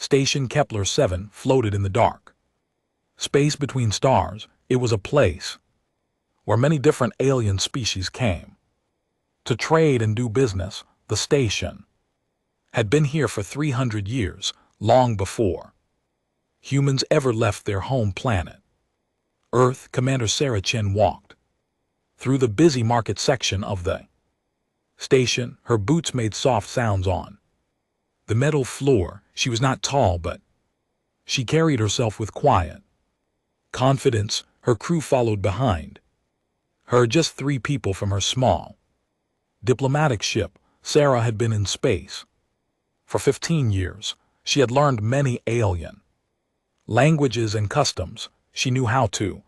Station Kepler 7 floated in the dark. Space between stars, it was a place where many different alien species came to trade and do business. The station had been here for 300 years, long before humans ever left their home planet Earth. Commander Sarah Chen walked through the busy market section of the station. Her boots made soft sounds on the metal floor. She was not tall, but she carried herself with quiet confidence. Her crew followed behind her, just 3 people from her small diplomatic ship. Sarah had been in space for 15 years. She had learned many alien languages and customs. She knew how to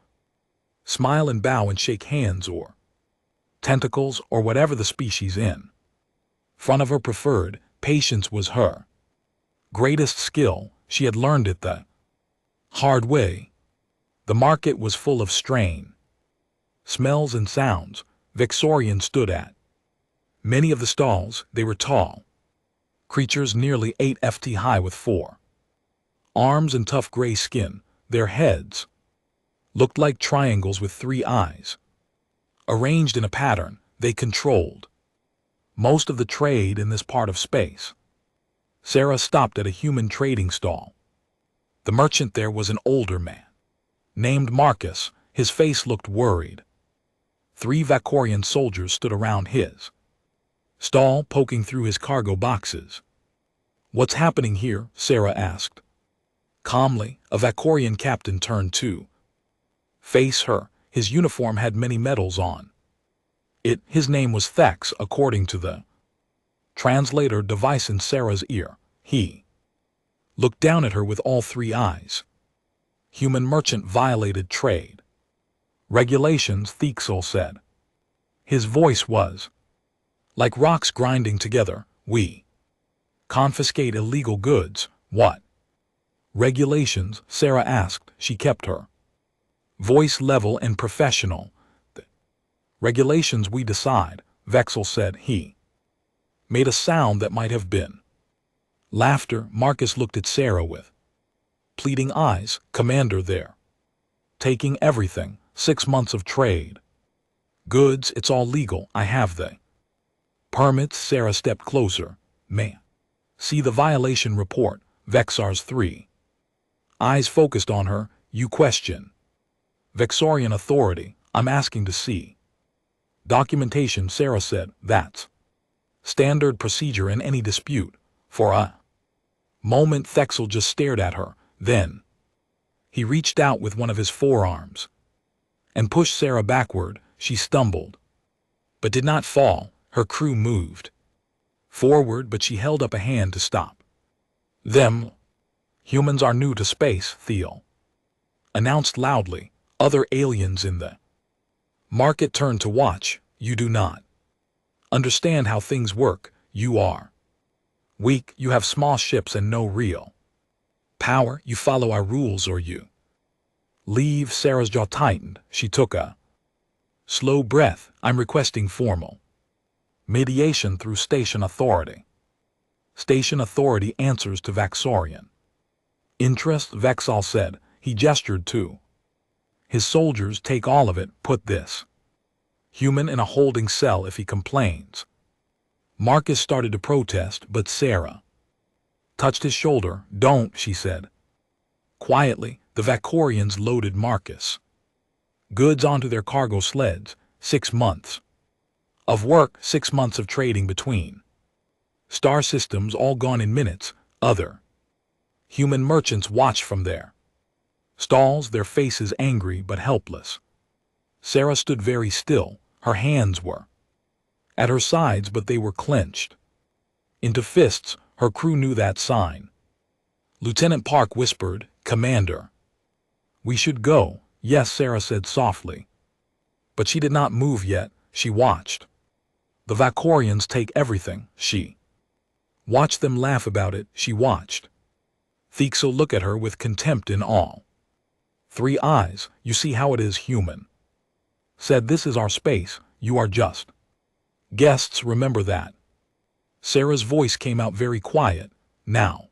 smile and bow and shake hands, or tentacles, or whatever the species in front of her preferred. Patience was her greatest skill. She had learned it the hard way. The market was full of strange smells and sounds. Vexorian stood at many of the stalls. They were tall creatures, nearly 8 feet high, with 4 arms and tough gray skin. Their heads looked like triangles with 3 eyes arranged in a pattern. They controlled most of the trade in this part of space. Sarah stopped at a human trading stall. The merchant there was an older man named Marcus. His face looked worried. 3 Vacorian soldiers stood around his stall, poking through his cargo boxes. "What's happening here?" Sarah asked calmly. A Vacorian captain turned to face her. His uniform had many medals on it. His name was Thex, according to the translator device in Sarah's ear. He looked down at her with all 3 eyes. "Human merchant violated trade regulations," Thexel said. His voice was like rocks grinding together. "We confiscate illegal goods." "What regulations?" Sarah asked. She kept her voice level and professional. "The regulations we decide," Vexel said. He made a sound that might have been laughter. Marcus looked at Sarah with pleading eyes. "Commander, they're taking everything. 6 months of trade goods. It's all legal. I have the permits." Sarah stepped closer. "May see the violation report." Vexar's 3 eyes focused on her. "You question Vexorian authority?" "I'm asking to see documentation," Sarah said. "That's standard procedure in any dispute." For a moment Thexel just stared at her. Then he reached out with one of his forearms and pushed Sarah backward. She stumbled, but did not fall. Her crew moved forward, but she held up a hand to stop them. "Humans are new to space," Thiel announced loudly. Other aliens in the market turned to watch. "You do not understand how things work. You are weak. You have small ships and no real power. You follow our rules or you leave." Sarah's jaw tightened. She took a slow breath. "I'm requesting formal mediation through Station Authority." Station Authority answers to Vaxorian interest, Vexal said. He gestured to his soldiers. "Take all of it. Put this human in a holding cell if he complains." Marcus started to protest, but Sarah touched his shoulder. "Don't," she said quietly. The Vacorians loaded Marcus goods onto their cargo sleds. 6 months of work, 6 months of trading between star systems, all gone in minutes. Other human merchants watched from their stalls, their faces angry but helpless. Sarah stood very still. Her hands were at her sides, but they were clenched into fists. Her crew knew that sign. Lieutenant Park whispered, "Commander, we should go." "Yes," Sarah said softly. But she did not move yet. She watched the Vacorians take everything. She watched them laugh about it. She watched Thexel look at her with contempt in all 3 eyes. "You see how it is, human said. "This is our space. You are just guests. Remember that." Sarah's voice came out very quiet. "Now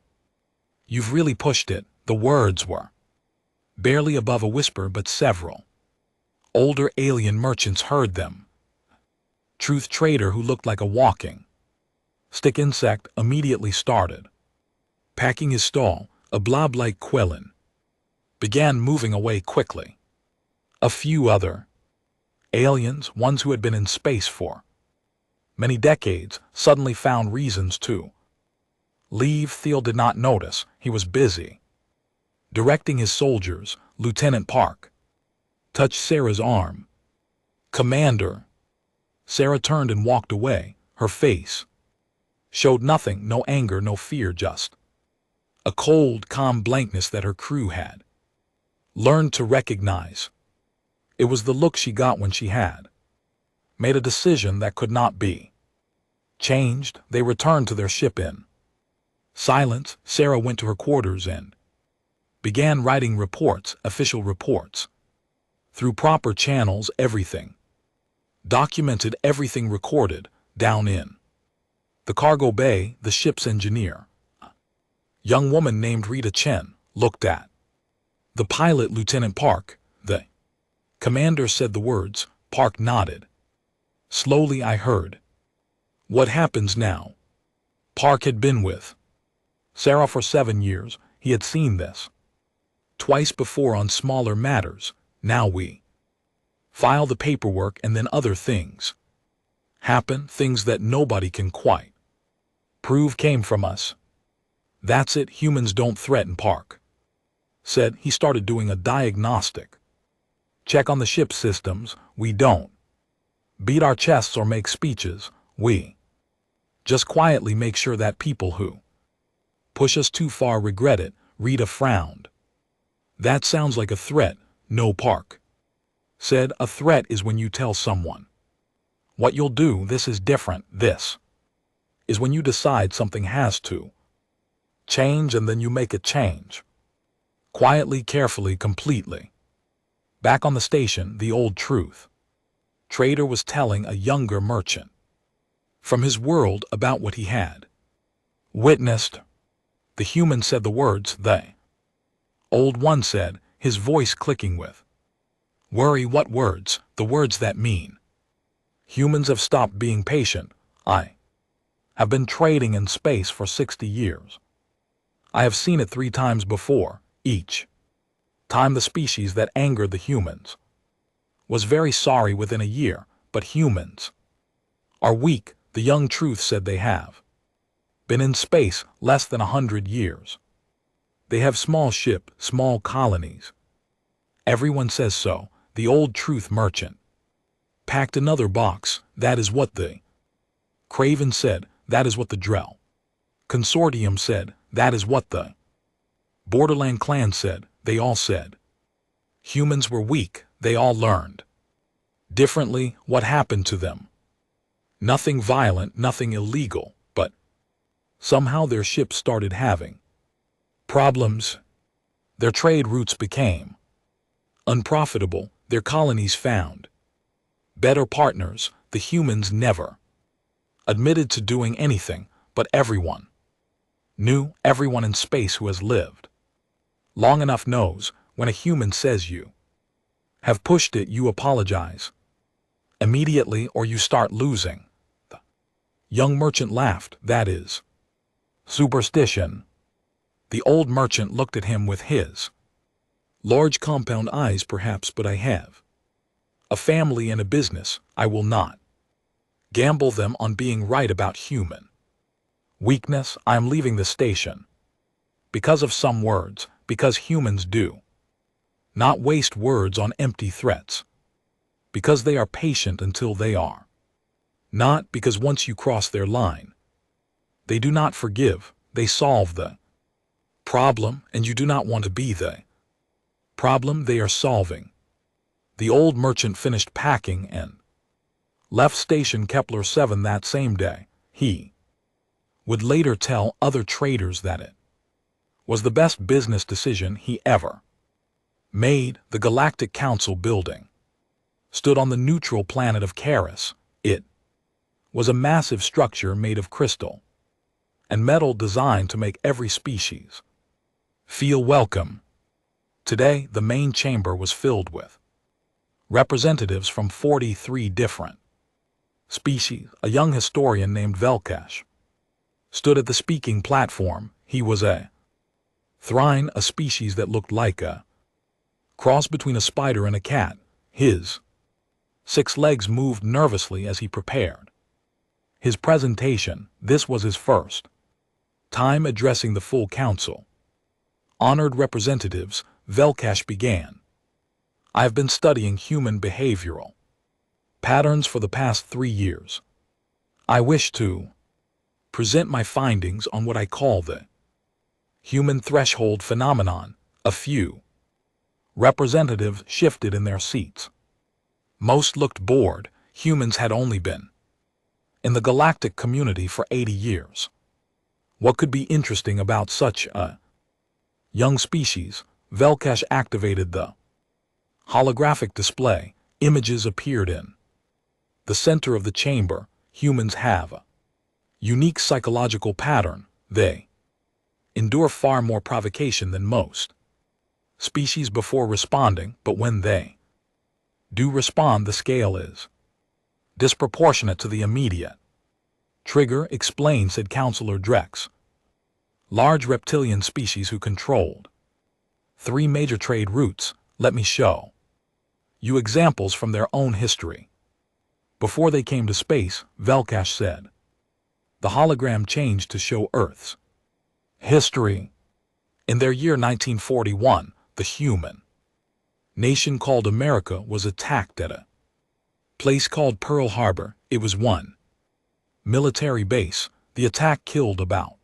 You've really pushed it. The words were barely above a whisper, but several older alien merchants heard them. Truth trader, who looked like a walking stick insect, immediately started packing his stall. A blob-like quillin began moving away quickly. A few other aliens, ones who had been in space for many decades, suddenly found reasons to leave. Thiel did not notice. He was busy directing his soldiers. Lieutenant Park touched Sarah's arm. "Commander." Sarah turned and walked away. Her face showed nothing, no anger, no fear, just a cold, calm blankness that her crew had learned to recognize. It was the look she got when she had made a decision that could not be changed. They returned to their ship in silence. Sarah went to her quarters and began writing reports, official reports, through proper channels. Everything documented, everything recorded. Down in the cargo bay, the ship's engineer, young woman named Rita Chen, looked at the pilot. "Lieutenant Park." The commander said the words. Park nodded. Slowly, "I heard." "What happens now?" Park had been with Sarah for 7 years. He had seen this twice before on smaller matters. "Now we file the paperwork, and then other things happen, things that nobody can quite prove came from us. That's it. Humans don't threaten," Park said. He started doing a diagnostic check on the ship's systems. "We don't beat our chests or make speeches. We just quietly make sure that people who push us too far regret it." Rita frowned. "That sounds like a threat." "No," Park said. "A threat is when you tell someone what you'll do. This is different. This is when you decide something has to change, and then you make it change. Quietly, carefully, completely." Back on the station, the old truth trader was telling a younger merchant from his world about what he had witnessed. The human said the words. The old one said, his voice clicking with worry. "What words?" "The words that mean humans have stopped being patient. I have been trading in space for 60 years. I have seen it 3 times before. Each time the species that angered the humans was very sorry within a year. But humans are weak." The young truth said. "They have been in space less than 100 years. They have small ship, small colonies. Everyone says so." The old truth merchant packed another box. "That is what the Craven said. That is what the Drell Consortium said. That is what the Borderland Clan said. They all said humans were weak. They all learned differently." "What happened to them?" "Nothing violent, nothing illegal, but somehow their ships started having problems. Their trade routes became unprofitable. Their colonies found better partners. The humans never admitted to doing anything, but everyone knew. Everyone in space who has lived long enough knows when a human says you have pushed it, you apologize immediately or you start losing." The young merchant laughed. "That is superstition." The old merchant looked at him with his large compound eyes. "Perhaps, but I have a family and a business. I will not gamble them on being right about human weakness. I am leaving the station because of some words, because humans do not waste words on empty threats, because they are patient until they are not, because once you cross their line, they do not forgive. They solve the problem, and you do not want to be the problem they are solving." The old merchant finished packing and left station Kepler 7 that same day. He would later tell other traders that it was the best business decision he ever made. The Galactic Council building stood on the neutral planet of Karis. It was a massive structure made of crystal and metal designed to make every species Feel welcome. Today, the main chamber was filled with representatives from 43 different species. A young historian named Velkesh stood at the speaking platform. He was a thrine, a species that looked like a cross between a spider and a cat. His 6 legs moved nervously as he prepared his presentation. This was his first time addressing the full council. Honored representatives, Velkesh began. I have been studying human behavioral patterns for the past 3 years. I wish to present my findings on what I call the human threshold phenomenon. A few representatives shifted in their seats. Most looked bored. Humans had only been in the galactic community for 80 years. What could be interesting about such a young species? Velkesh activated the holographic display. Images appeared in the center of the chamber. Humans have a unique psychological pattern. They endure far more provocation than most species before responding, but when they do respond, the scale is disproportionate to the immediate trigger. Explain, said Counselor Drex. Large reptilian species who controlled 3 major trade routes. Let me show you examples from their own history. Before they came to space, Velkesh said, the hologram changed to show Earth's history. In their year 1941, the human nation called America was attacked at a place called Pearl Harbor. It was one military base. The attack killed about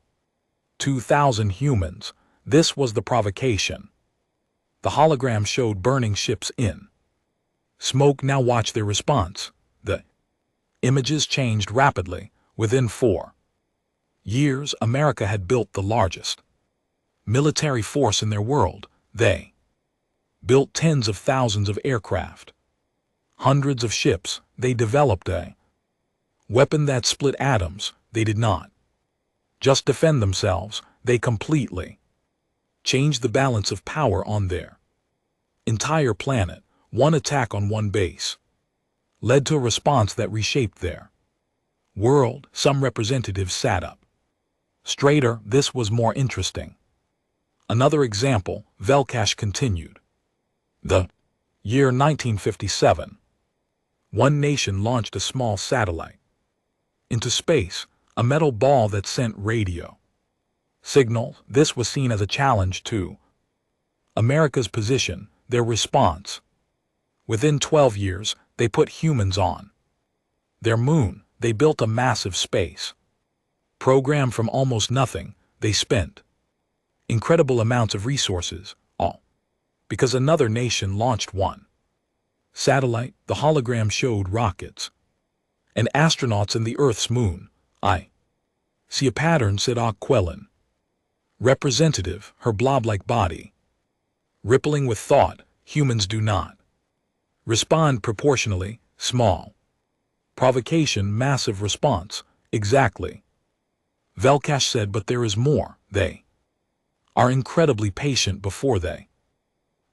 2,000 humans. This was the provocation. The hologram showed burning ships in smoke. Now watch their response. The images changed rapidly. Within 4 years, America had built the largest military force in their world. They built tens of thousands of aircraft, hundreds of ships. They developed a weapon that split atoms. They did not just defend themselves, they completely changed the balance of power on their entire planet. One attack on one base led to a response that reshaped their world. Some representatives sat up straighter. This was more interesting. Another example, Velkesh continued. The year 1957. One nation launched a small satellite into space, a metal ball that sent radio signals. This was seen as a challenge to America's position. Their response: within 12 years, they put humans on their moon. They built a massive space program from almost nothing. They spent incredible amounts of resources, all because another nation launched one satellite. The hologram showed rockets and astronauts in the Earth's moon. I see a pattern, said Aquelin. Representative, her blob-like body rippling with thought. Humans do not respond proportionally. Small provocation, massive response. Exactly. Velkesh said, but there is more. They are incredibly patient before they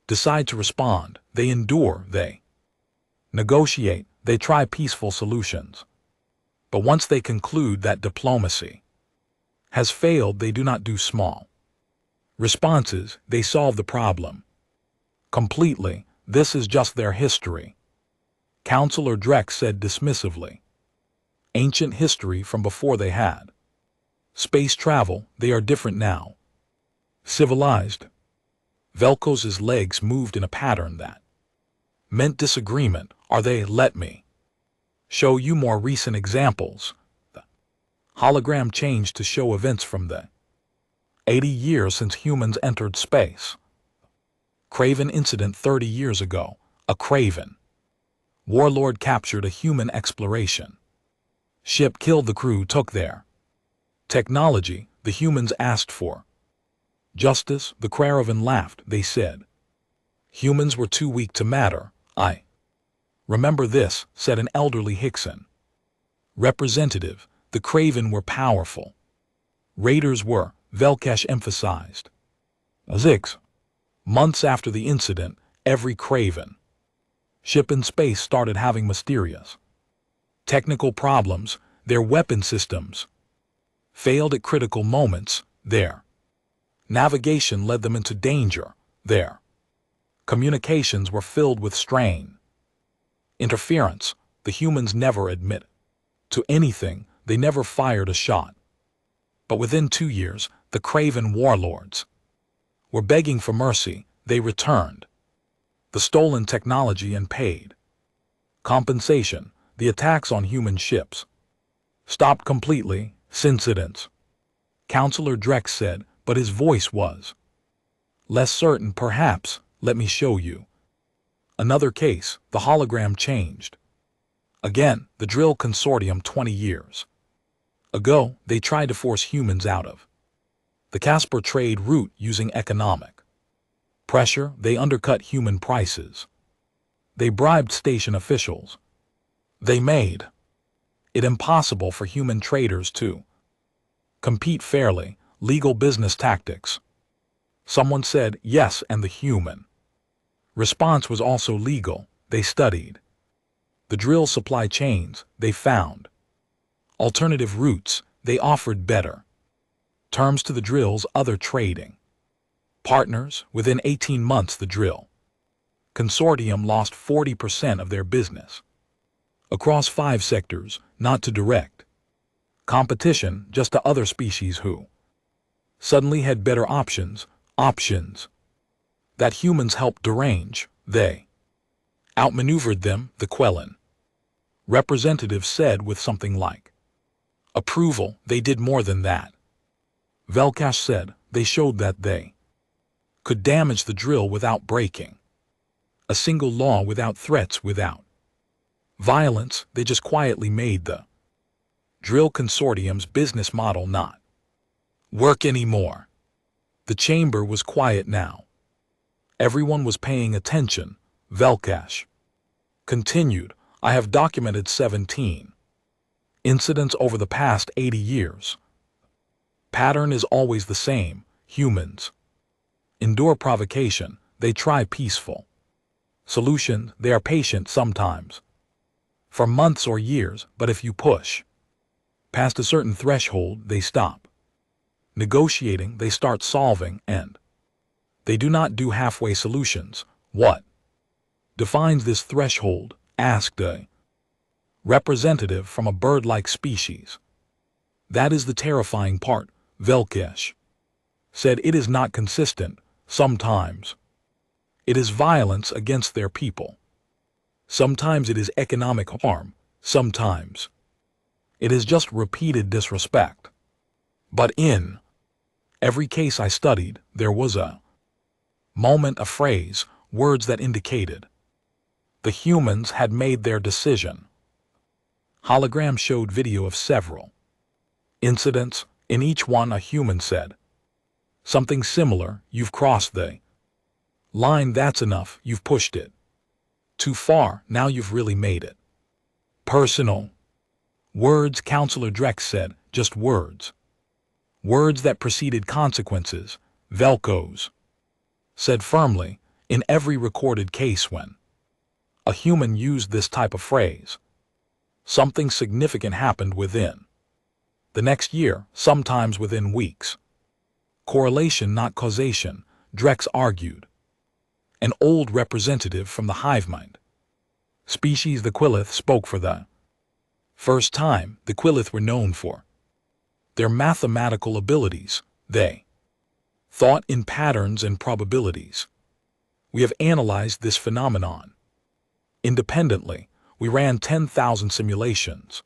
decide to respond. They endure. They negotiate. They try peaceful solutions. But once they conclude that diplomacy has failed, they do not do small responses. They solve the problem completely. This is just their history. Counselor Drex said dismissively. Ancient history from before they had space travel. They are different now. Civilized. Velkos's legs moved in a pattern that meant disagreement. Are they? Let me show you more recent examples. The hologram changed to show events from the 80 years since humans entered space. Craven incident 30 years ago. A Craven warlord captured a human exploration ship, killed the crew, took their technology. The humans asked for justice. The Craven laughed. They said humans were too weak to matter. I remember this, said an elderly Hickson representative. The Craven were powerful. Raiders were, Velkesh emphasized. 6 months after the incident, every Craven ship in space started having mysterious technical problems. Their weapon systems failed at critical moments. Their navigation led them into danger. Their communications were filled with strain. Interference. The humans never admit to anything. They never fired a shot. But within 2 years, the Craven warlords were begging for mercy. They returned the stolen technology and paid compensation. The attacks on human ships stopped completely since incidents. Counselor Drex said, but his voice was less certain. Perhaps, let me show you. Another case, the hologram changed. Again, the drill consortium 20 years ago, they tried to force humans out of the Casper trade route using economic pressure. They undercut human prices. They bribed station officials. They made it impossible for human traders to compete fairly. Legal business tactics. Someone said yes, and the human response was also legal. They studied the drill supply chains. They found alternative routes. They offered better terms to the drill's other trading partners. Within 18 months, the drill consortium lost 40% of their business across 5 sectors, not to direct competition, just to other species who suddenly had better options that humans helped derange. They outmaneuvered them, the Quellen representative said with something like approval. They did more than that. Velkash said they showed that they could damage the drill without breaking a single law, without threats, without violence. They just quietly made the drill consortium's business model not work anymore. The chamber was quiet now. Everyone was paying attention. Velkash continued, I have documented 17 incidents over the past 80 years. Pattern is always the same. Humans endure provocation. They try peaceful solutions. They are patient sometimes for months or years, but if you push past a certain threshold, they stop negotiating. They start solving, and they do not do halfway solutions. What defines this threshold? Asked a representative from a bird-like species. That is the terrifying part. Velkesh said it is not consistent. Sometimes it is violence against their people. Sometimes it is economic harm. Sometimes it is just repeated disrespect. But in every case I studied, there was a moment, a phrase, words that indicated the humans had made their decision. Hologram showed video of several incidents. In each one, a human said something similar. You've crossed the line. That's enough. You've pushed it too far. Now you've really made it personal. Words, Counselor Drex said, just words. Words that preceded consequences. Velkos said firmly, in every recorded case when a human used this type of phrase, something significant happened within the next year, sometimes within weeks. Correlation, not causation, Drex argued. An old representative from the hive mind species, the Quillith, spoke for the first time. The Quillith were known for their mathematical abilities. They thought in patterns and probabilities. We have analyzed this phenomenon independently. We ran 10,000 simulations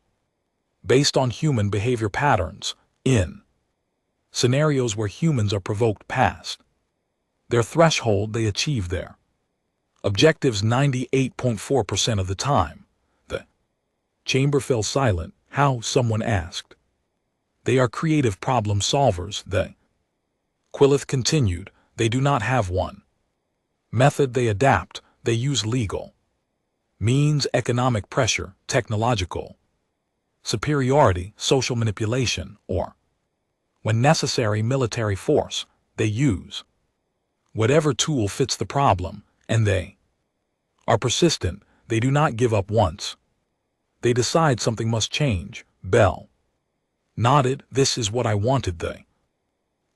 based on human behavior patterns in scenarios where humans are provoked past their threshold. They achieve their objectives 98.4% of the time. The chamber fell silent. How? Someone asked. They are creative problem solvers. The Quillith continued. They do not have one method. They adapt. They use legal means, economic pressure, technological superiority, social manipulation, or, when necessary, military force. They use whatever tool fits the problem, and they are persistent. They do not give up once. They decide something must change. Bell nodded. This is what I wanted the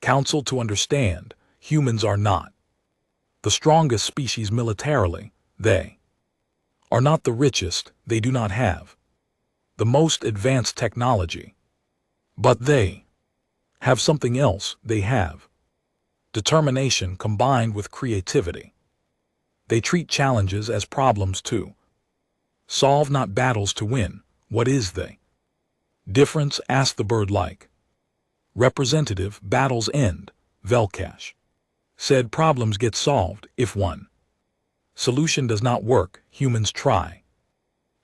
council to understand. Humans are not the strongest species militarily. They are not the richest. They do not have the most advanced technology. But they have something else. They have determination combined with creativity. They treat challenges as problems to solve, not battles to win. What is the difference? Asked the bird-like representative. Battles end. Velkash said problems get solved. If one solution does not work, humans try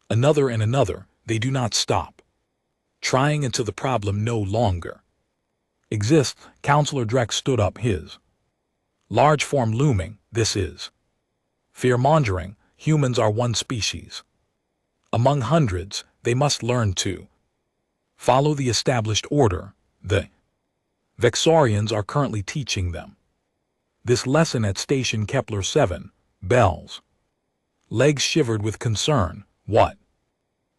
another and another. They do not stop trying until the problem no longer exists. Counselor Drex stood up, his large form looming. This is fear-mongering. Humans are one species among hundreds. They must learn to follow the established order. The Vexorians are currently teaching them this lesson at Station Kepler 7. Bell's legs shivered with concern. What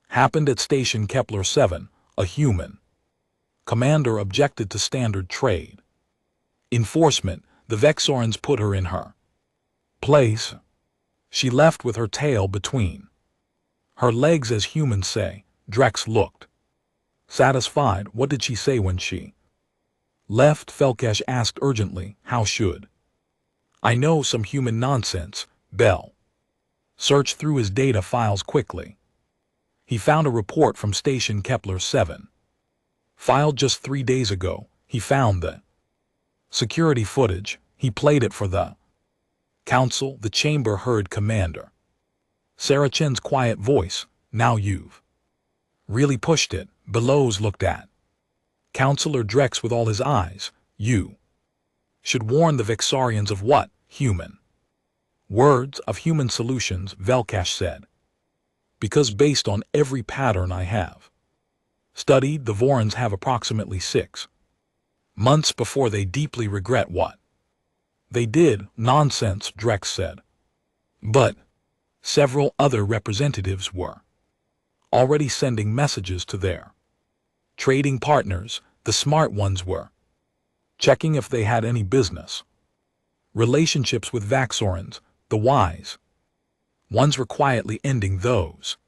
happened at Station Kepler 7? A human commander objected to standard trade enforcement. The Vexorians put her in her place. She left with her tail between her legs, as humans say. Drex looked satisfied. What did she say when she left? Velkash asked urgently. How should I know? Some human nonsense. Bell searched through his data files quickly. He found a report from Station Kepler 7. Filed just 3 days ago. He found the security footage. He played it for the council. The chamber heard Commander Sarachen's quiet voice. Now you've really pushed it. Bellows looked at Counselor Drex with all his eyes. You should warn the Vexorians of what? Human words, of human solutions, Velkash said. Because based on every pattern I have studied, the Vorans have approximately 6 months before they deeply regret what they did. Nonsense, Drex said. But several other representatives were already sending messages to their trading partners. The smart ones were checking if they had any business relationships with Vaxorans. The wise ones were quietly ending those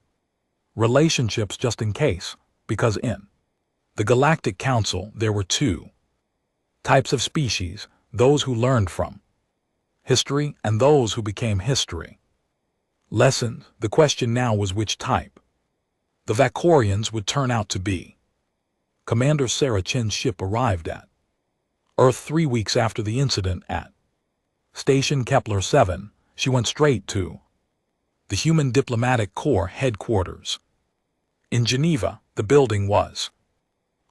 relationships just in case, because in the Galactic Council there were 2 types of species: those who learned from history and those who became history lessons. The question now was which type the Vakorians would turn out to be. Commander Sarachen's ship arrived at Earth 3 weeks after the incident at Station Kepler 7. She went straight to the Human Diplomatic Corps headquarters in Geneva. The building was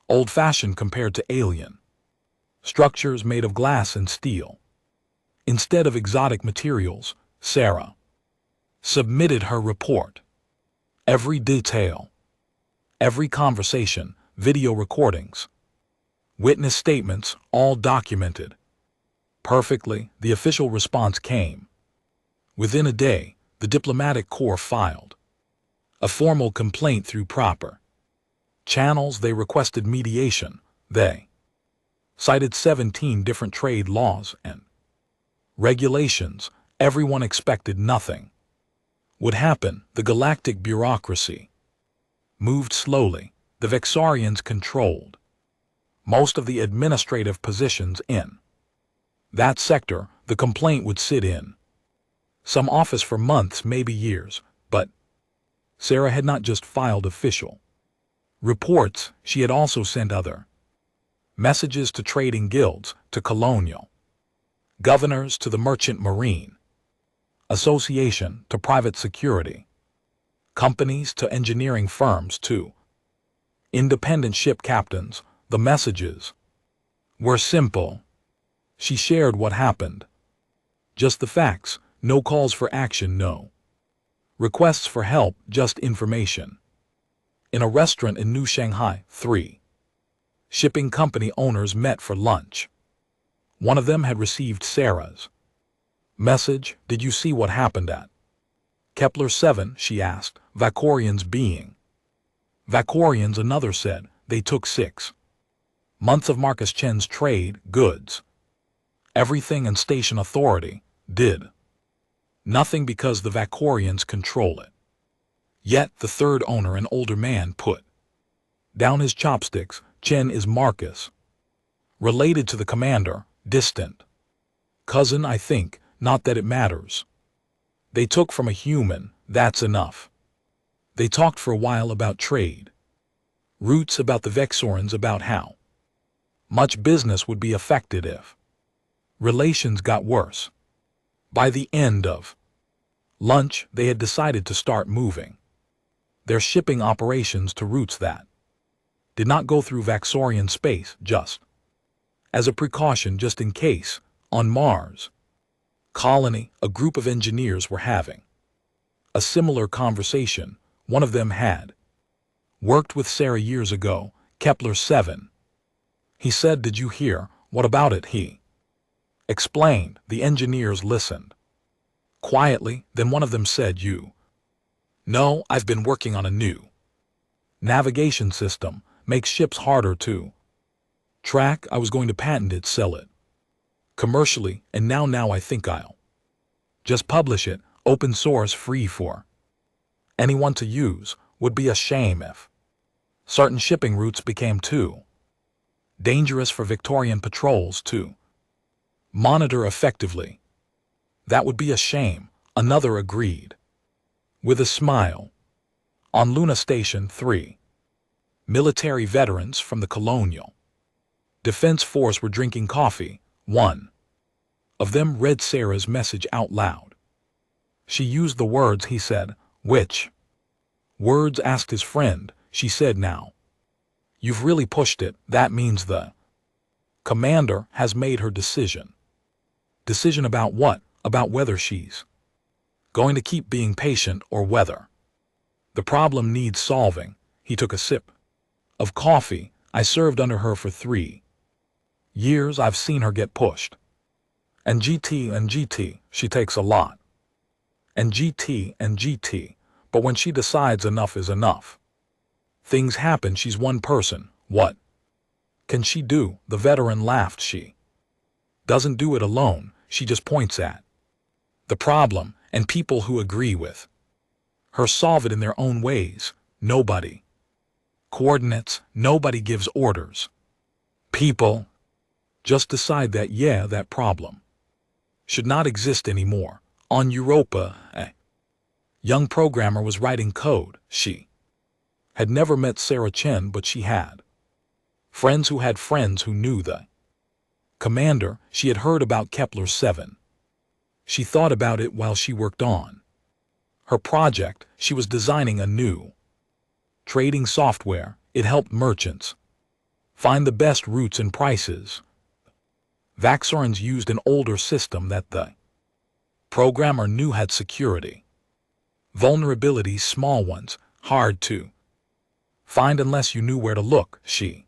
old-fashioned compared to alien structures made of glass and steel. Instead of exotic materials, Sarah submitted her report. Every detail, every conversation, video recordings, witness statements, all documented perfectly. The official response came. Within a day, the Diplomatic Corps filed a formal complaint through proper channels. They requested mediation. They cited 17 different trade laws and regulations. Everyone expected nothing would happen. The galactic bureaucracy moved slowly. The Vexorians controlled most of the administrative positions in that sector. The complaint would sit in some office for months, maybe years, but Sarah had not just filed official reports, she had also sent other messages to trading guilds, to colonial governors, to the Merchant Marine Association, to private security companies, to engineering firms, to independent ship captains. The messages were simple. She shared what happened. Just the facts. No calls for action, no requests for help, just information. In a restaurant in New Shanghai, 3 shipping company owners met for lunch. One of them had received Sarah's Message, did you see what happened at Kepler 7, she asked, Vakorians being. Vakorians, another said, they took 6 months of Marcus Chen's trade, goods. Everything and station authority did nothing because the Vakorians control it. Yet the third owner, an older man, put down his chopsticks. Chen is Marcus, related to the commander, distant cousin, I think, not that it matters. They took from a human, that's enough. They talked for a while about trade routes, about the Vexorans, about how much business would be affected if relations got worse. By the end of lunch, they had decided to start moving their shipping operations to routes that did not go through Vaxorian space, just as a precaution, just in case. On Mars colony, a group of engineers were having a similar conversation. One of them had worked with Sarah years ago, Kepler 7. He said, did you hear? What about it? He explained. The engineers listened quietly. Then one of them said, you know, I've been working on a new navigation system, makes ships harder to track. I was going to patent it, sell it commercially, and now I think I'll just publish it, open source, free for anyone to use. Would be a shame if certain shipping routes became too dangerous for Victorian patrols to monitor effectively. That would be a shame, another agreed. With a smile. On Luna Station 3, military veterans from the Colonial Defense Force were drinking coffee. One of them read Sarah's message out loud. She used the words, he said. Which words? Asked his friend. She said, now you've really pushed it. That means the commander has made her decision. Decision about what? About whether she's going to keep being patient or whether the problem needs solving. He took a sip of coffee. I served under her for 3 years. I've seen her get pushed. And GT, she takes a lot. And GT, but when she decides enough is enough, things happen. She's one person. What can she do? The veteran laughed. She doesn't do it alone. She just points at the problem, and people who agree with her solve it in their own ways. Nobody coordinates, nobody gives orders. People just decide that, yeah, that problem should not exist anymore. On Europa, a young programmer was writing code. She had never met Sarah Chen, but she had friends who had friends who knew the commander. She had heard about Kepler 7. She thought about it while she worked on her project. She was designing a new trading software. It helped merchants find the best routes and prices. Vaxorans used an older system that the programmer knew had security vulnerabilities, small ones, hard to find unless you knew where to look. She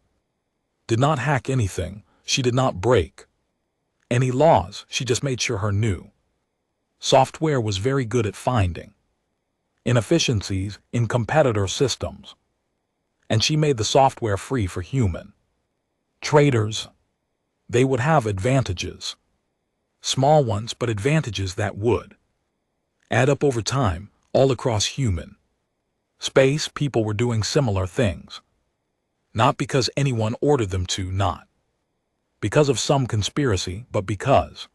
did not hack anything. She did not break any laws. She just made sure her new software was very good at finding inefficiencies in competitor systems. And she made the software free for human traders. They would have advantages. Small ones, but advantages that would add up over time, all across human space. People were doing similar things. Not because anyone ordered them to, not because of some conspiracy, but because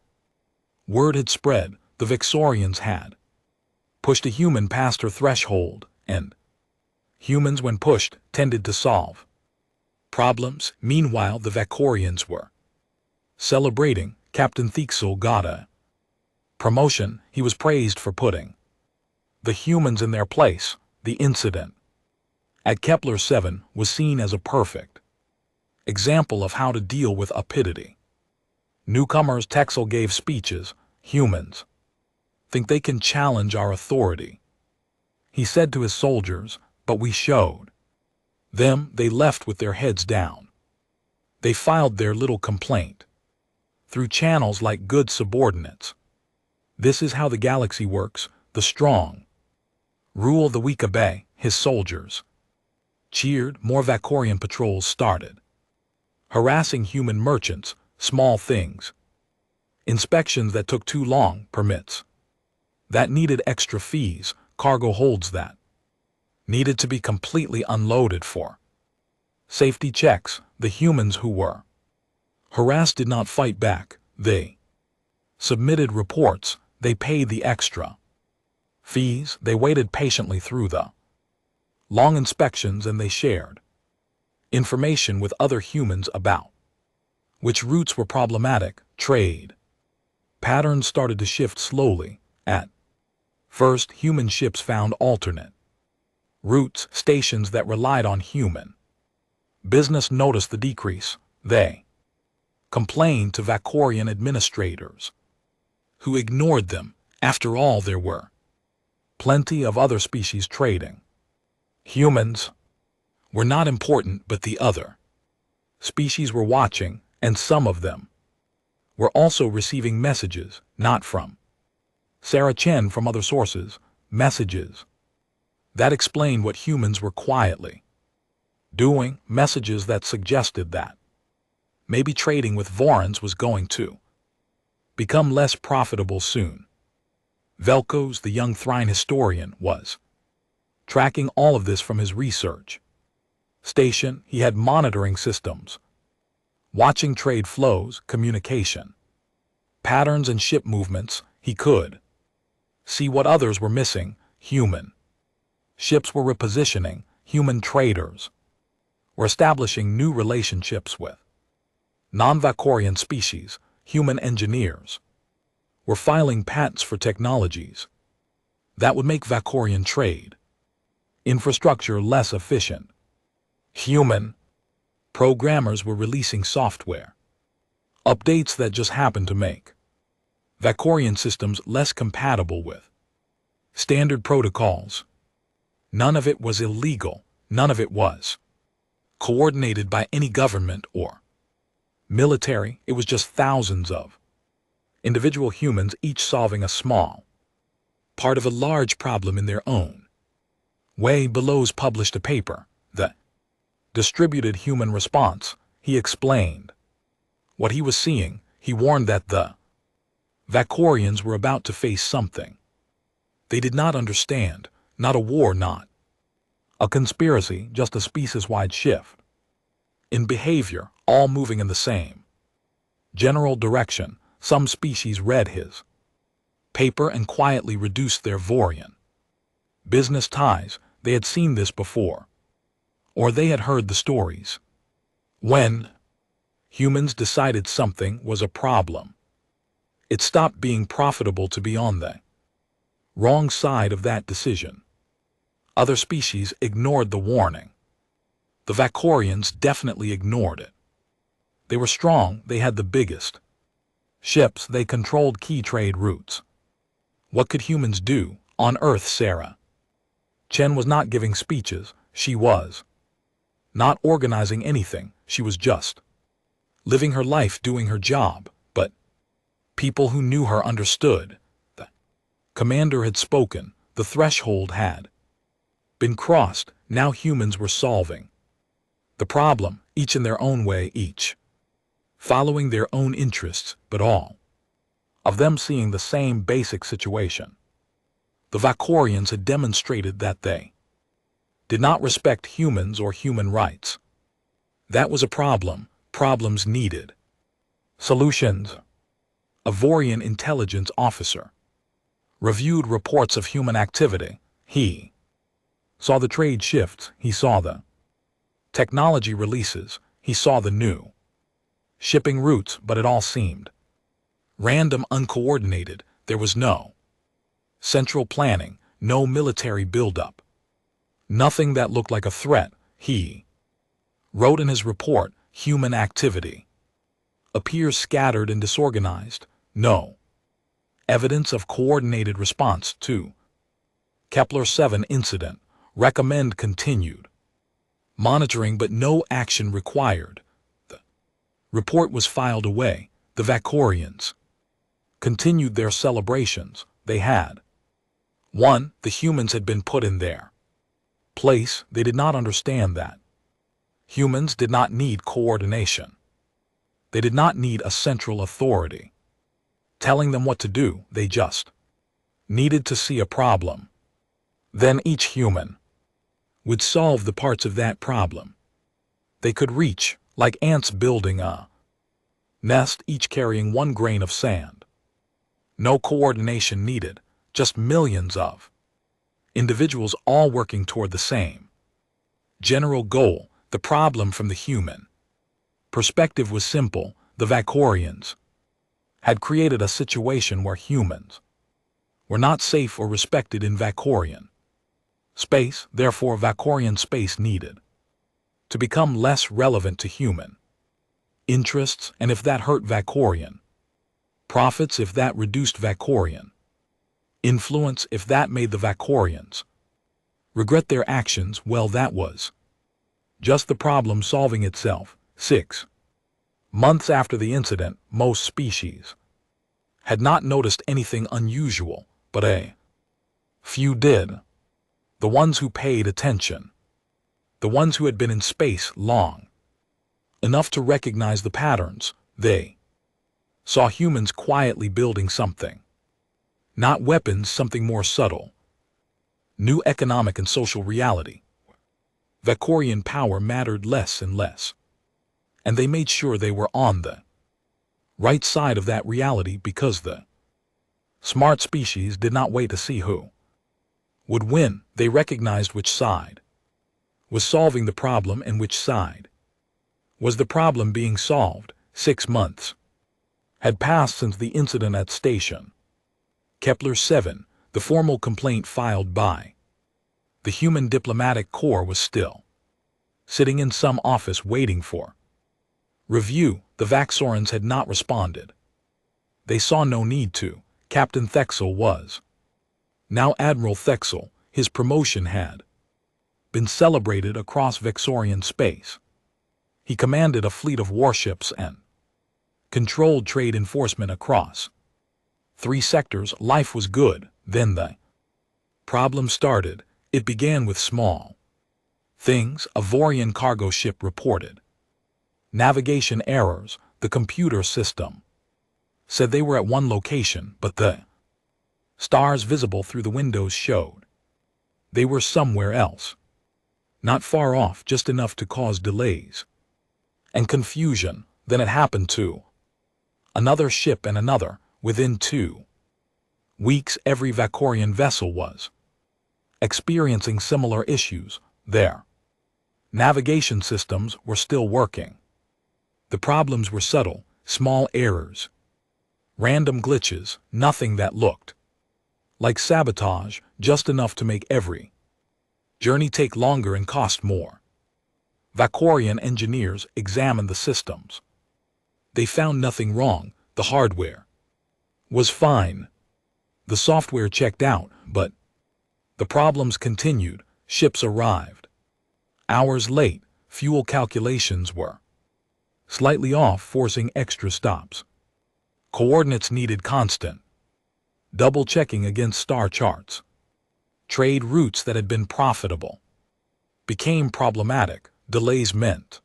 word had spread. The Vixorians had pushed a human past her threshold, and humans, when pushed, tended to solve problems. Meanwhile, the Vacorians were celebrating. Captain Thixel got a promotion. He was praised for putting the humans in their place. The incident at Kepler 7 was seen as a perfect example of how to deal with stupidity. Newcomers, Texel gave speeches. Humans think they can challenge our authority, he said to his soldiers, but we showed them. They left with their heads down. They filed their little complaint through channels like good subordinates. This is how the galaxy works. The strong rule the weak, obey. His soldiers cheered. More Vakorian patrols started, harassing human merchants, small things, inspections that took too long, permits that needed extra fees, cargo holds that needed to be completely unloaded for safety checks. The humans who were harassed did not fight back. They submitted reports. They paid the extra fees. They waited patiently through the long inspections, and they shared information with other humans about which routes were problematic. Trade patterns started to shift slowly. At first, human ships found alternate routes, stations that relied on human business noticed the decrease. They complained to Vakorian administrators, who ignored them. After all, there were plenty of other species trading. Humans were not important, but the other species were watching, and some of them were also receiving messages, not from Sarah Chen, from other sources, messages that explained what humans were quietly doing, messages that suggested that maybe trading with Vorans was going to become less profitable soon. Velkos, the young Thrine historian, was tracking all of this from his research station. He had monitoring systems, watching trade flows, communication patterns, and ship movements. He could see what others were missing. Human ships were repositioning, human traders were establishing new relationships with non-Vakorian species. Human engineers were filing patents for technologies that would make Vakorian trade infrastructure less efficient. Human programmers were releasing software updates that just happened to make Vakorian systems less compatible with standard protocols. None of it was illegal. None of it was coordinated by any government or military. It was just thousands of individual humans, each solving a small part of a large problem in their own way. Bellows published a paper, The Distributed Human Response. He explained what he was seeing. He warned that the Vakorians were about to face something they did not understand. Not a war, not a conspiracy, just a species-wide shift in behavior, all moving in the same general direction. Some species read his paper and quietly reduced their Vorian business ties. They had seen this before, or they had heard the stories. When humans decided something was a problem, it stopped being profitable to be on the wrong side of that decision. Other species ignored the warning. The Vakorians definitely ignored it. They were strong. They had the biggest ships. They controlled key trade routes. What could humans do on Earth? Sarah Chen was not giving speeches. She was not organizing anything. She was just living her life, doing her job. But people who knew her understood. The commander had spoken. The threshold had been crossed. Now humans were solving the problem, each in their own way, each following their own interests, but all of them seeing the same basic situation. The Vakorians had demonstrated that they did not respect humans or human rights. That was a problem. Problems needed solutions. A Vorian intelligence officer reviewed reports of human activity. He saw the trade shifts. He saw the technology releases. He saw the new shipping routes, but it all seemed random, uncoordinated. There was no central planning, no military buildup, nothing that looked like a threat. He wrote in his report, human activity appears scattered and disorganized. No evidence of coordinated response to Kepler 7 incident. Recommend continued monitoring, but no action required. The report was filed away. The Vakorians continued their celebrations. They had. 1. The humans had been put in their place. They did not understand that. Humans did not need coordination. They did not need a central authority telling them what to do. They just needed to see a problem. Then each human would solve the parts of that problem they could reach, like ants building a nest, each carrying one grain of sand. No coordination needed, just millions of individuals all working toward the same general goal. The problem from the human perspective was simple. The Vakorians had created a situation where humans were not safe or respected in Vakorian space. Therefore, Vakorian space needed to become less relevant to human interests, and if that hurt Vakorian profits, if that reduced Vakorian influence, if that made the Vakorians regret their actions, well, that was just the problem solving itself. 6 months after the incident, most species had not noticed anything unusual, but a few did. The ones who paid attention, the ones who had been in space long enough to recognize the patterns. They saw humans quietly building something, not weapons, something more subtle. New economic and social reality. Vakorian power mattered less and less, and they made sure they were on the right side of that reality, because the smart species did not wait to see who would win. They recognized which side was solving the problem and which side was the problem being solved. 6 months had passed since the incident at Station Kepler 7. The formal complaint filed by the Human Diplomatic Corps was still sitting in some office waiting for review. The Vaksorans had not responded. They saw no need to. Captain Thexel was now Admiral Thexel. His promotion had been celebrated across Vaxorian space. He commanded a fleet of warships and controlled trade enforcement across 3 sectors. Life was good. Then the problem started. It began with small things. A Vorian cargo ship reported navigation errors. The computer system said they were at one location, but the stars visible through the windows showed they were somewhere else. Not far off, just enough to cause delays and confusion. Then it happened to another ship and another. Within 2 weeks, every Vakorian vessel was experiencing similar issues. Their navigation systems were still working. The problems were subtle, small errors, random glitches, nothing that looked like sabotage, just enough to make every journey take longer and cost more. Vakorian engineers examined the systems. They found nothing wrong. The hardware was fine. The software checked out, but the problems continued. Ships arrived hours late. Fuel calculations were slightly off, forcing extra stops. Coordinates needed constant double-checking against star charts. Trade routes that had been profitable became problematic. Delays meant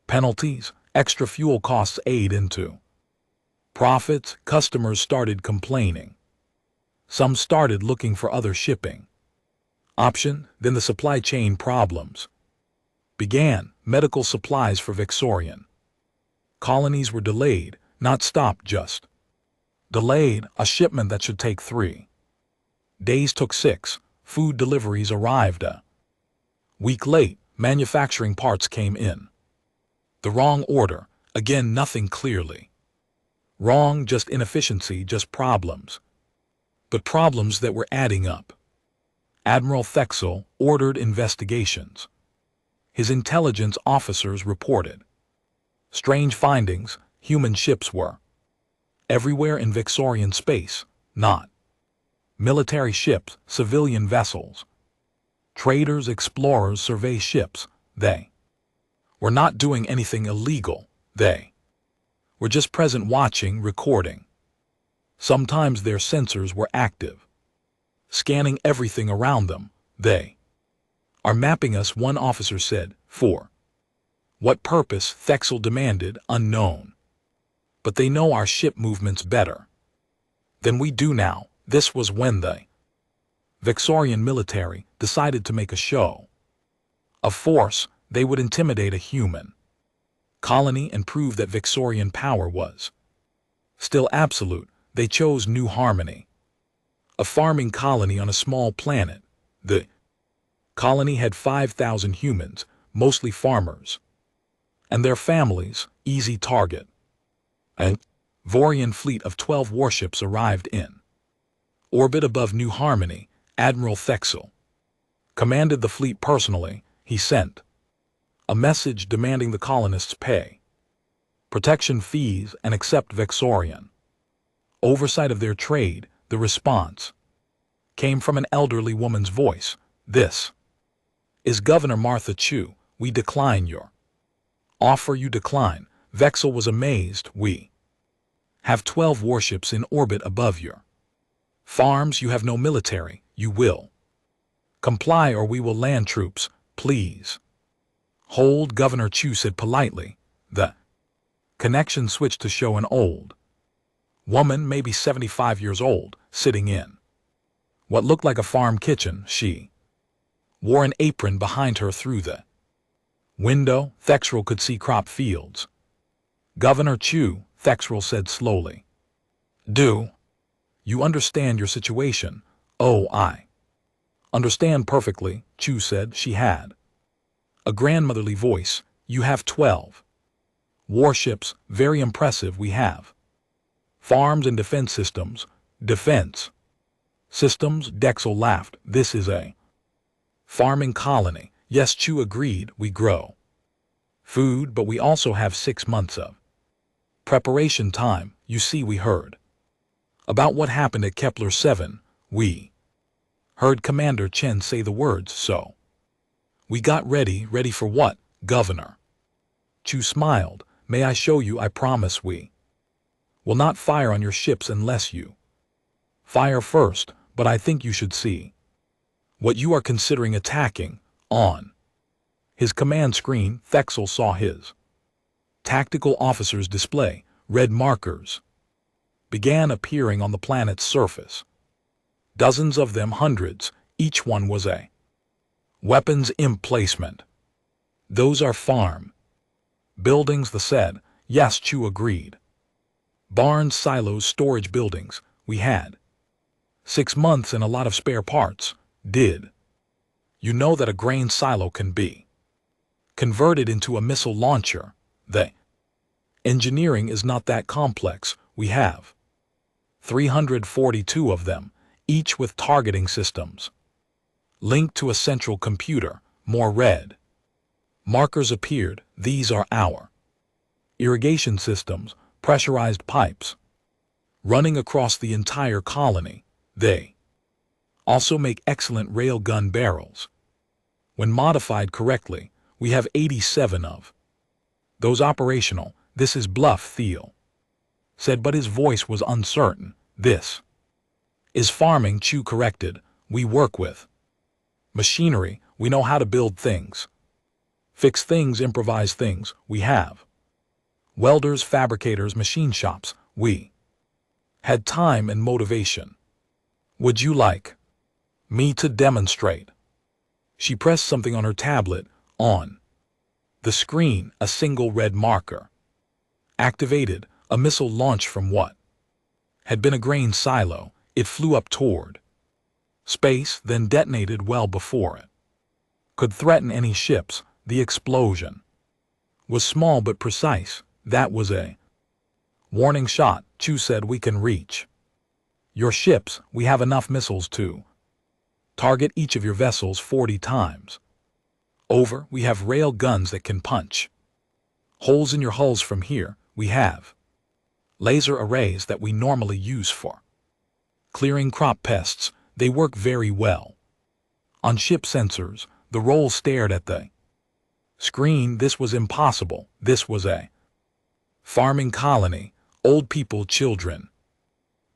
penalties. Extra fuel costs ate into profits. Customers started complaining. Some started looking for other shipping option. Then the supply chain problems began. Medical supplies for Vaxorian colonies were delayed, not stopped, just delayed. A shipment that should take 3 days took 6. Food deliveries arrived a week late. Manufacturing parts came in the wrong order. Again, nothing clearly wrong, just inefficiency, just problems. But problems that were adding up. Admiral Thexel ordered investigations. His intelligence officers reported strange findings. Human ships were everywhere in Vaxorian space, not military ships, civilian vessels. Traders, explorers survey ships. They were not doing anything illegal. They were just present, watching, recording. Sometimes their sensors were active, scanning everything around them. They are mapping us, one officer said. For what purpose? Thexel demanded. Unknown. But they know our ship movements better than we do now. This was when the Vexorian military decided to make a show of force. They would intimidate a human colony and prove that Vexorian power was still absolute. They chose New Harmony, a farming colony on a small planet. The colony had 5,000 humans, mostly farmers, and their families. Easy target. A Vorian fleet of 12 warships arrived in orbit above New Harmony. Admiral Thexel commanded the fleet personally. He sent a message demanding the colonists pay protection fees and accept Vexorian oversight of their trade. The response came from an elderly woman's voice. This is Governor Martha Chu. We decline your offer. You decline. Vexel was amazed. We have 12 warships in orbit above your farms. You have no military. You will comply or we will land troops. Please hold, Governor Chu said politely. The connection switched to show an old woman, maybe 75 years old, sitting in what looked like a farm kitchen. She wore an apron. Behind her through the window, Thexel could see crop fields. Governor Chu, Thexel said slowly, do you understand your situation? Oh, I understand perfectly, Chu said. She had a grandmotherly voice. You have 12 warships. Very impressive. We have farms and defense systems. Defense systems? Dexel laughed. This is a farming colony. Yes, Chu agreed. We grow food, but we also have 6 months of preparation time. You see, we heard about what happened at Kepler 7. We heard Commander Chen say the words, so we got ready. Ready for what, Governor? Chu smiled. May I show you? I promise we will not fire on your ships unless you fire first, but I think you should see what you are considering attacking. On his command screen, Thexel saw his tactical officers display. Red markers began appearing on the planet's surface. Dozens of them, hundreds. Each one was a weapons emplacement. Those are farm buildings, they said. Yes, Chu agreed. Barns, silos, storage buildings. We had 6 months and a lot of spare parts. Did you know that a grain silo can be converted into a missile launcher? The engineering is not that complex. We have 342 of them, each with targeting systems linked to a central computer. More red markers appeared. These are our irrigation systems, pressurized pipes running across the entire colony. They also make excellent railgun barrels. When modified correctly, we have 87 of those operational. This is bluff, Thiel said, but his voice was uncertain. This is farming, Chu corrected. We work with machinery. We know how to build things, fix things, improvise things. We have welders, fabricators, machine shops. We had time and motivation. Would you like me to demonstrate? She pressed something on her tablet. On the screen, a single red marker activated. A missile launched from what had been a grain silo. It flew up toward space, then detonated well before it could threaten any ships. The explosion was small but precise. That was a warning shot. Chu said, we can reach your ships. We have enough missiles to target each of your vessels 40 times over. We have rail guns that can punch holes in your hulls from here. We have laser arrays that we normally use for clearing crop pests. They work very well on ship sensors. The role stared at the screen. This was impossible. This was a farming colony. Old people, children,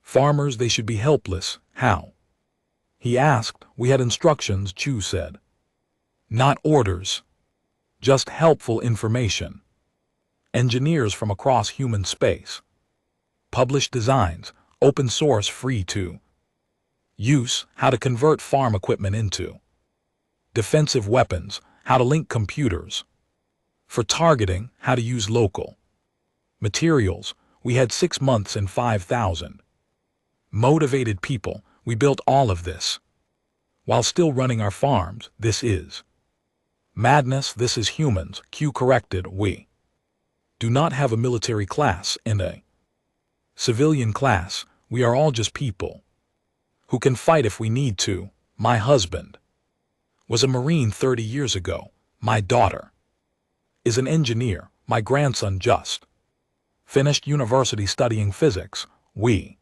Farmers, they should be helpless. How? He asked. We had instructions, Chu said. Not orders. Just helpful information. Engineers from across human space. Published designs, open source, free to use, how to convert farm equipment into defensive weapons, how to link computers. For targeting, how to use local materials. We had 6 months and 5,000 motivated people. We built all of this while still running our farms. This is madness. This is humans. Q corrected. We do not have a military class and a civilian class. We are all just people who can fight if we need to. My husband was a Marine 30 years ago. My daughter is an engineer. My grandson just finished university studying physics. We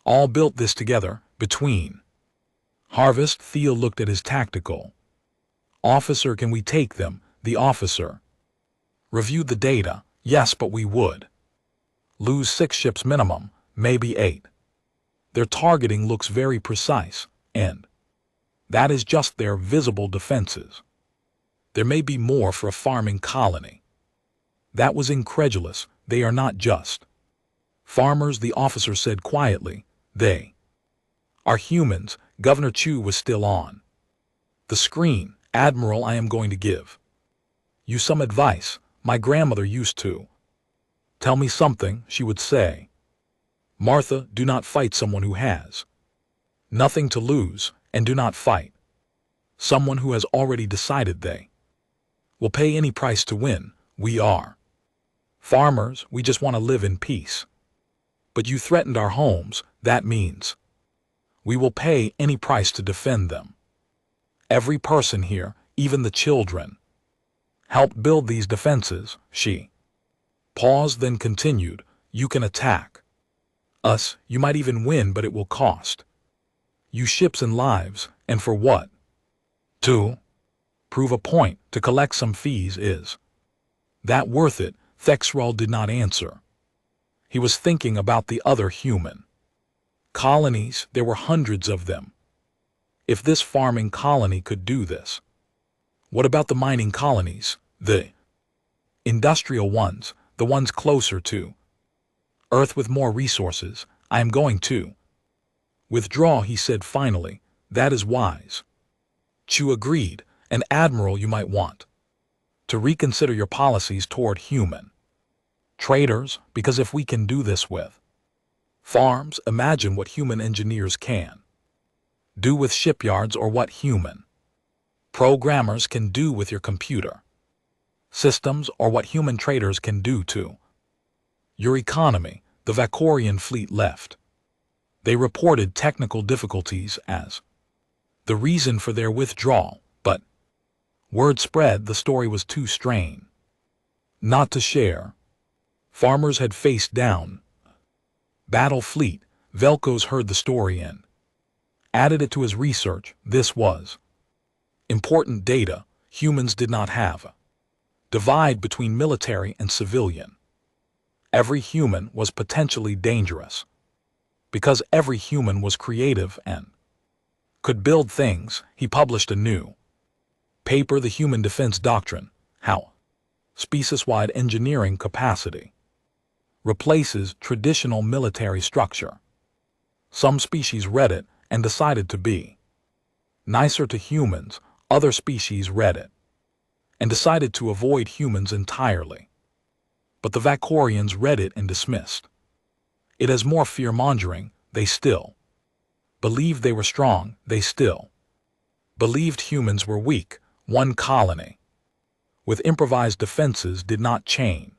all built this together. Between harvest, Theo looked at his tactical officer. Can we take them? The officer reviewed the data. Yes, but we would lose 6 ships minimum, maybe 8. Their targeting looks very precise, and that is just their visible defenses. There may be more for a farming colony. That was incredulous. They are not just farmers, the officer said quietly. They are humans. Governor Chu was still on the screen. Admiral, I am going to give you some advice. My grandmother used to tell me something. She would say, Martha, do not fight someone who has nothing to lose, and do not fight someone who has already decided they will pay any price to win. We are farmers. We just want to live in peace. But you threatened our homes. That means we will pay any price to defend them. Every person here, even the children, helped build these defenses. She paused, then continued. You can attack us. You might even win, but it will cost you ships and lives. And for what? To prove a point, to collect some fees. Is that worth it? Thexral did not answer. He was thinking about the other human colonies. There were hundreds of them. If this farming colony could do this, what about the mining colonies? The industrial ones, the ones closer to Earth with more resources. I am going to withdraw, he said finally. That is wise. Chu agreed. And Admiral, you might want to reconsider your policies toward human traders, because if we can do this with farms, imagine what human engineers can do with shipyards, or what human programmers can do with your computer systems, or what human traders can do to your economy. The Vakorian fleet left. They reported technical difficulties as the reason for their withdrawal, but word spread the story was too strange not to share. Farmers had faced down battle fleet. Velkos heard the story and added it to his research. This was important data. Humans did not have a divide between military and civilian. Every human was potentially dangerous, because every human was creative and could build things. He published a new paper, The Human Defense Doctrine, how species-wide engineering capacity replaces traditional military structure. Some species read it and decided to be nicer to humans. Other species read it and decided to avoid humans entirely. But the Vakorians read it and dismissed it as more fear-mongering. They still believed they were strong. They still believed humans were weak. One colony with improvised defenses did not change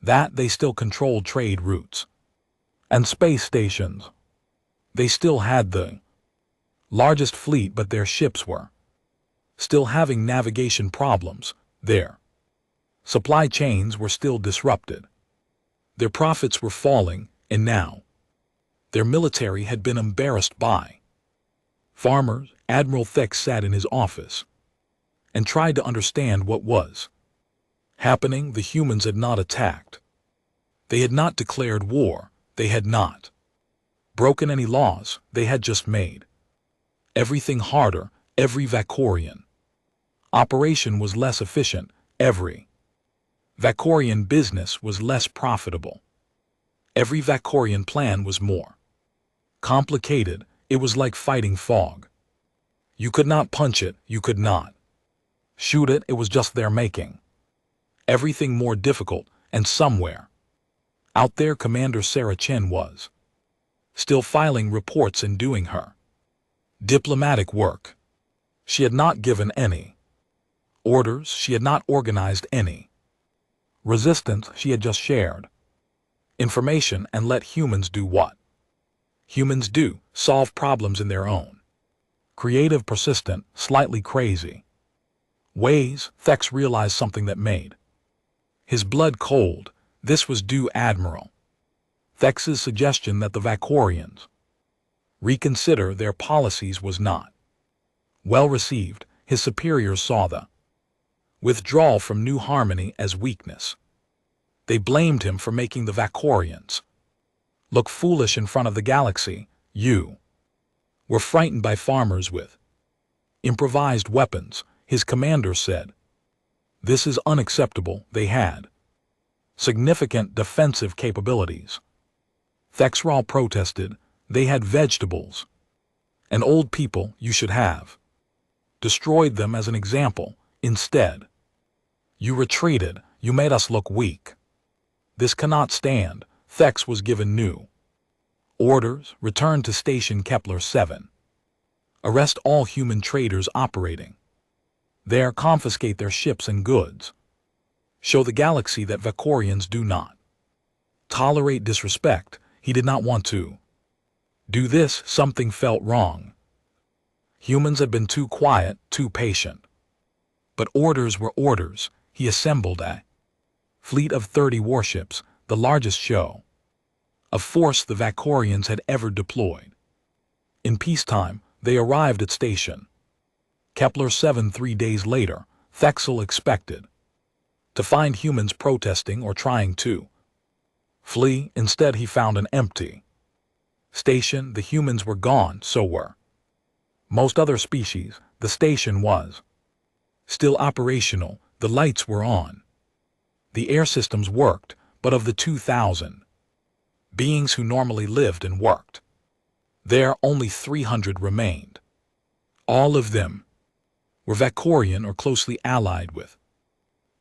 that. They still controlled trade routes and space stations. They still had the largest fleet, but their ships were still having navigation problems. Their supply chains were still disrupted. Their profits were falling, and now their military had been embarrassed by farmers. Admiral Thex sat in his office and tried to understand what was happening. The humans had not attacked. They had not declared war. They had not broken any laws they had just made. Everything harder, every Vakorian operation was less efficient, every Vakorian business was less profitable. Every Vakorian plan was more complicated. It was like fighting fog. You could not punch it, you could not shoot it, it was just there making everything more difficult, and somewhere out there Commander Sarah Chen was still filing reports and doing her diplomatic work. She had not given any orders, she had not organized any resistance, she had just shared information and let humans do what humans do, solve problems in their own creative, persistent, slightly crazy ways. Thex realized something that made his blood cold. This was due Admiral Thex's suggestion that the Vakorians reconsider their policies was not well received. His superiors saw the withdrawal from New Harmony as weakness. They blamed him for making the Vakorians look foolish in front of the galaxy. You were frightened by farmers with improvised weapons, his commander said. This is unacceptable. They had significant defensive capabilities. Thexral protested. They had vegetables and old people. You should have destroyed them as an example. Instead, you retreated. You made us look weak. This cannot stand. Thex was given new orders. Return to Station Kepler 7. Arrest all human traders operating there. Confiscate their ships and goods. Show the galaxy that Vakorians do not tolerate disrespect. He did not want to do this. Something felt wrong. Humans had been too quiet, too patient. But orders were orders. He assembled a fleet of 30 warships, the largest show of force the Vakorians had ever deployed. In peacetime, they arrived at Station Kepler 7 3 days later. Thexel expected to find humans protesting or trying to flee. Instead, he found an empty station. The humans were gone, so were most other species. The station was still operational. The lights were on. The air systems worked, but of the 2,000 beings who normally lived and worked there, only 300 remained. All of them were Vakorian or closely allied with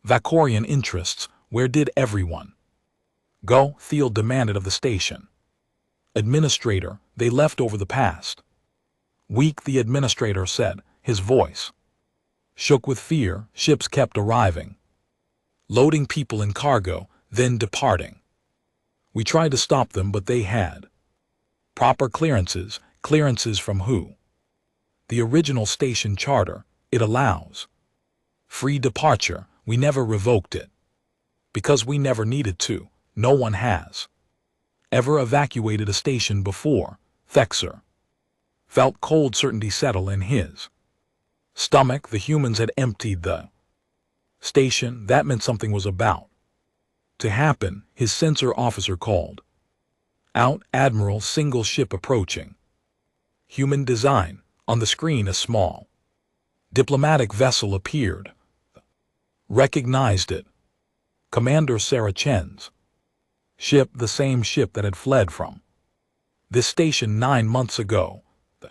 Vakorian interests. Where did everyone go? Thiel demanded of the station administrator. They left over the past week, the administrator said. His voice shook with fear. Ships kept arriving, loading people and cargo, then departing. We tried to stop them, but they had proper clearances. Clearances from who? The original station charter. It allows free departure. We never revoked it because we never needed to. No one has ever evacuated a station before. Thexer felt cold certainty settle in his stomach. The humans had emptied the station. That meant something was about to happen. His sensor officer called out, Admiral, single ship approaching. Human design. On the screen, a small diplomatic vessel appeared. Recognized it. Commander Sarah Chen's ship, the same ship that had fled from this station 9 months ago. The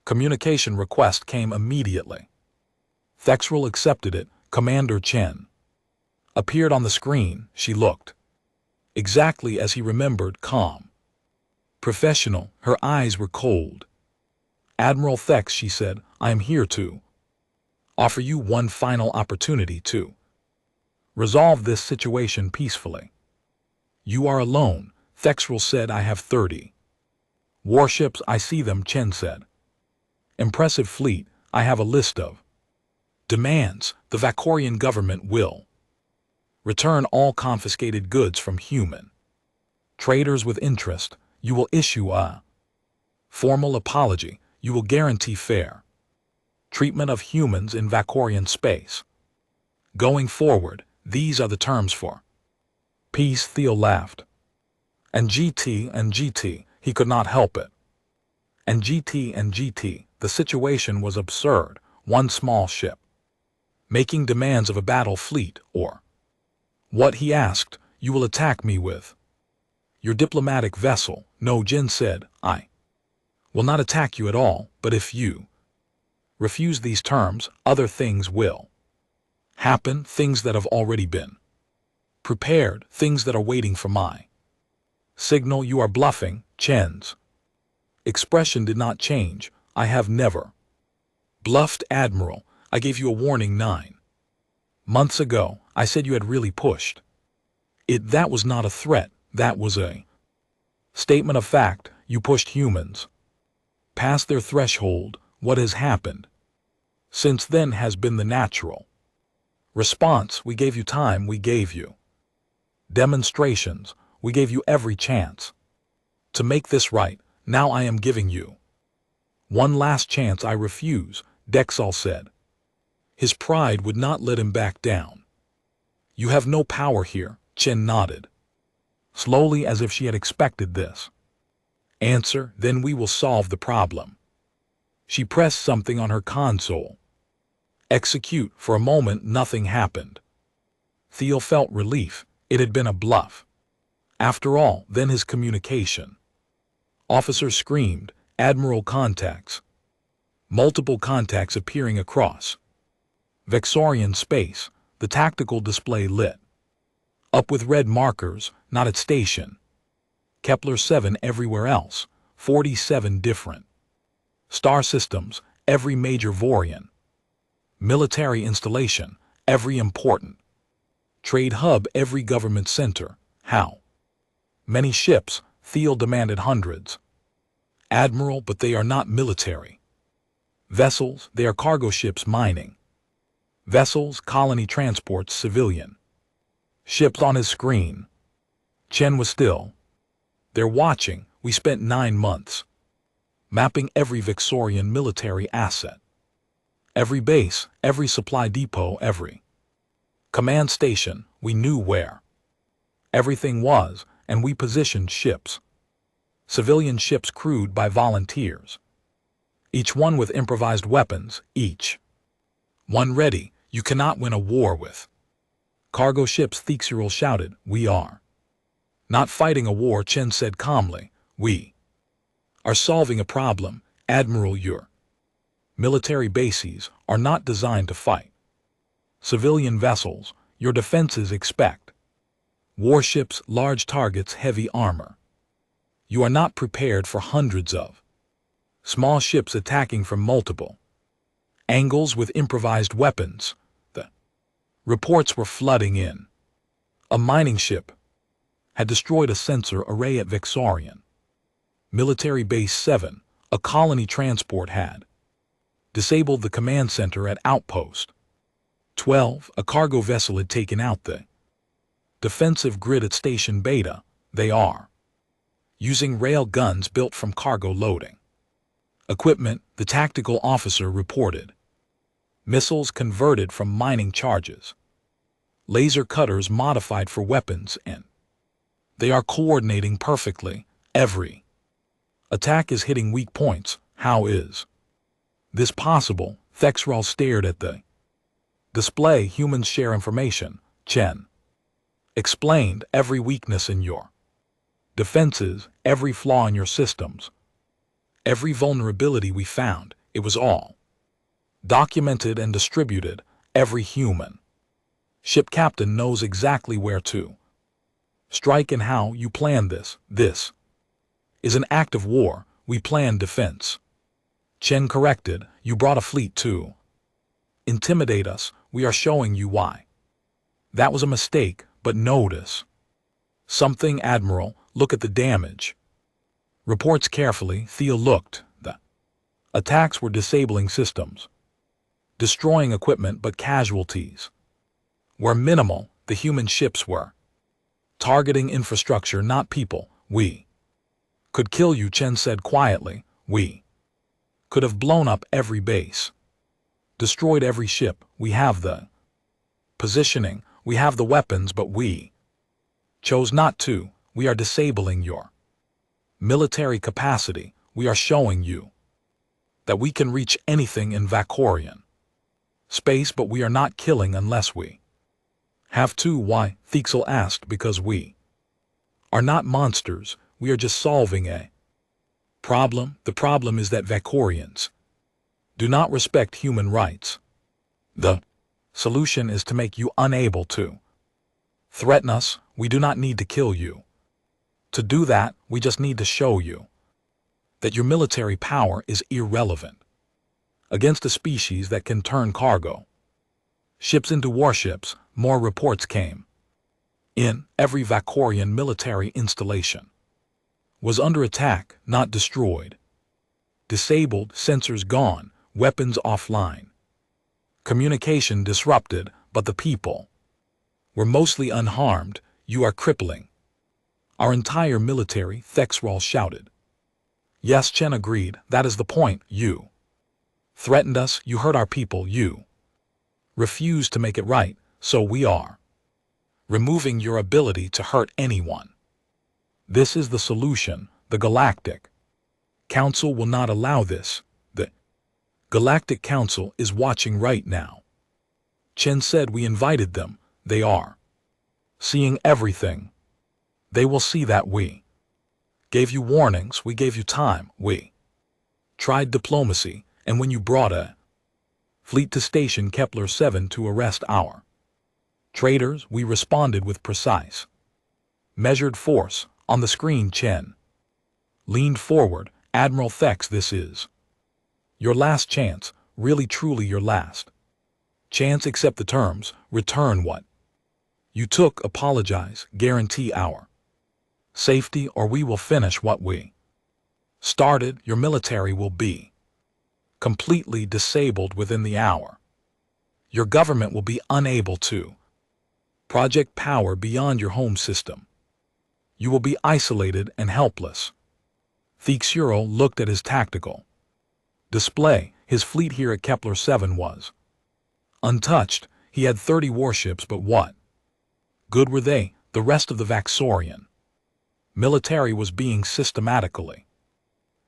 communication request came immediately. Thexral accepted it. Commander Chen appeared on the screen. She looked exactly as he remembered, calm, professional. Her eyes were cold. Admiral Thex, she said, I am here to offer you one final opportunity to resolve this situation peacefully. You are alone. Thexral said. I have 30 warships. I see them, Chen said. Impressive fleet. I have a list of demands. The Vakorian government will return all confiscated goods from human traders with interest. You will issue a formal apology. You will guarantee fair treatment of humans in Vakorian space. Going forward, these are the terms for peace. Thiel laughed. And GT, He could not help it. And GT, the situation was absurd. One small ship making demands of a battle fleet, or what, he asked, you will attack me with? Your diplomatic vessel. No, Jin said, I will not attack you at all, but if you refuse these terms, other things will happen, things that have already been prepared, things that are waiting for my signal. You are bluffing. Chen's expression did not change. I have never bluffed, Admiral. I gave you a warning 9 months ago. I said you had really pushed it. That was not a threat. That was a statement of fact. You pushed humans past their threshold. What has happened since then has been the natural response. We gave you time. We gave you demonstrations. We gave you every chance to make this right. Now I am giving you one last chance. I refuse, Dexal said. His pride would not let him back down. You have no power here. Chen nodded slowly, as if she had expected this answer. Then we will solve the problem. She pressed something on her console. Execute. For a moment nothing happened. Theo felt relief. It had been a bluff after all. Then his communication officer screamed, Admiral, contacts. Multiple contacts appearing across Vexorian space. The tactical display lit up with red markers. Not at station Kepler 7, everywhere else. 47 different star systems, every major Vorian military installation, every important trade hub, every government center. How many ships? Thiel demanded. Hundreds, Admiral, but they are not military vessels. They are cargo ships, mining vessels, colony transports, civilian ships. On his screen, Chen was still there watching. We spent 9 months mapping every Vexorian military asset, every base, every supply depot, every command station. We knew where everything was, and we positioned ships, civilian ships crewed by volunteers, each one with improvised weapons, each one ready. You cannot win a war with cargo ships, Thixeril shouted. We are not fighting a war, Chen said calmly. We are solving a problem, Admiral. Your military bases are not designed to fight civilian vessels. Your defenses expect warships, large targets, heavy armor. You are not prepared for hundreds of small ships attacking from multiple angles with improvised weapons. The reports were flooding in. A mining ship had destroyed a sensor array at Vexorian Military Base 7. A colony transport had disabled the command center at Outpost 12. A cargo vessel had taken out the defensive grid at Station Beta. They are using rail guns built from cargo loading equipment, the tactical officer reported. Missiles converted from mining charges. Laser cutters modified for weapons, and they are coordinating perfectly. Every attack is hitting weak points. How is this possible? Thexral stared at the display. Humans share information, Chen explained. Every weakness in your defenses, every flaw in your systems, every vulnerability we found, it was all documented and distributed. Every human ship captain knows exactly where to strike and how. You plan this. This is an act of war. We plan defense. Chen corrected. You brought a fleet to intimidate us. We are showing you why. That was a mistake, but notice something, Admiral. Look at the damage. Reports carefully. Theo looked. The attacks were disabling systems, destroying equipment, but casualties were minimal. The human ships were targeting infrastructure, not people. We could kill you, Chen said quietly. We could have blown up every base, destroyed every ship. We have the positioning, we have the weapons, but we chose not to. We are disabling your Military capacity, we are showing you that we can reach anything in Vakorian space, but we are not killing unless we have to. Why? Thixel asked. Because we are not monsters, we are just solving a problem. The problem is that Vakorians do not respect human rights. The solution is to make you unable to threaten us. We do not need to kill you. To do that, we just need to show you that your military power is irrelevant against a species that can turn cargo ships into warships. More reports came in. Every Vakorian military installation was under attack, not destroyed. Disabled, sensors gone, weapons offline. Communication disrupted, but the people were mostly unharmed. You are crippling our entire military, Thexral shouted. Yes, Chen agreed. That is the point. You threatened us, you hurt our people, you refused to make it right, so we are removing your ability to hurt anyone. This is the solution. The Galactic Council will not allow this. The Galactic Council is watching right now. Chen said we invited them. They are seeing everything. They will see that we gave you warnings, we gave you time, we tried diplomacy, and when you brought a fleet to station Kepler 7 to arrest our traitors, we responded with precise, measured force. On the screen, Chen leaned forward. Admiral Thex, this is your last chance, really truly your last chance. Accept the terms, return what you took, apologize, guarantee our safety, or we will finish what we started. Your military will be completely disabled within the hour. Your government will be unable to project power beyond your home system. You will be isolated and helpless. Thixuro looked at his tactical display. His fleet here at Kepler 7 was untouched. He had 30 warships, but what good were they? The rest of the Vaxorian military was being systematically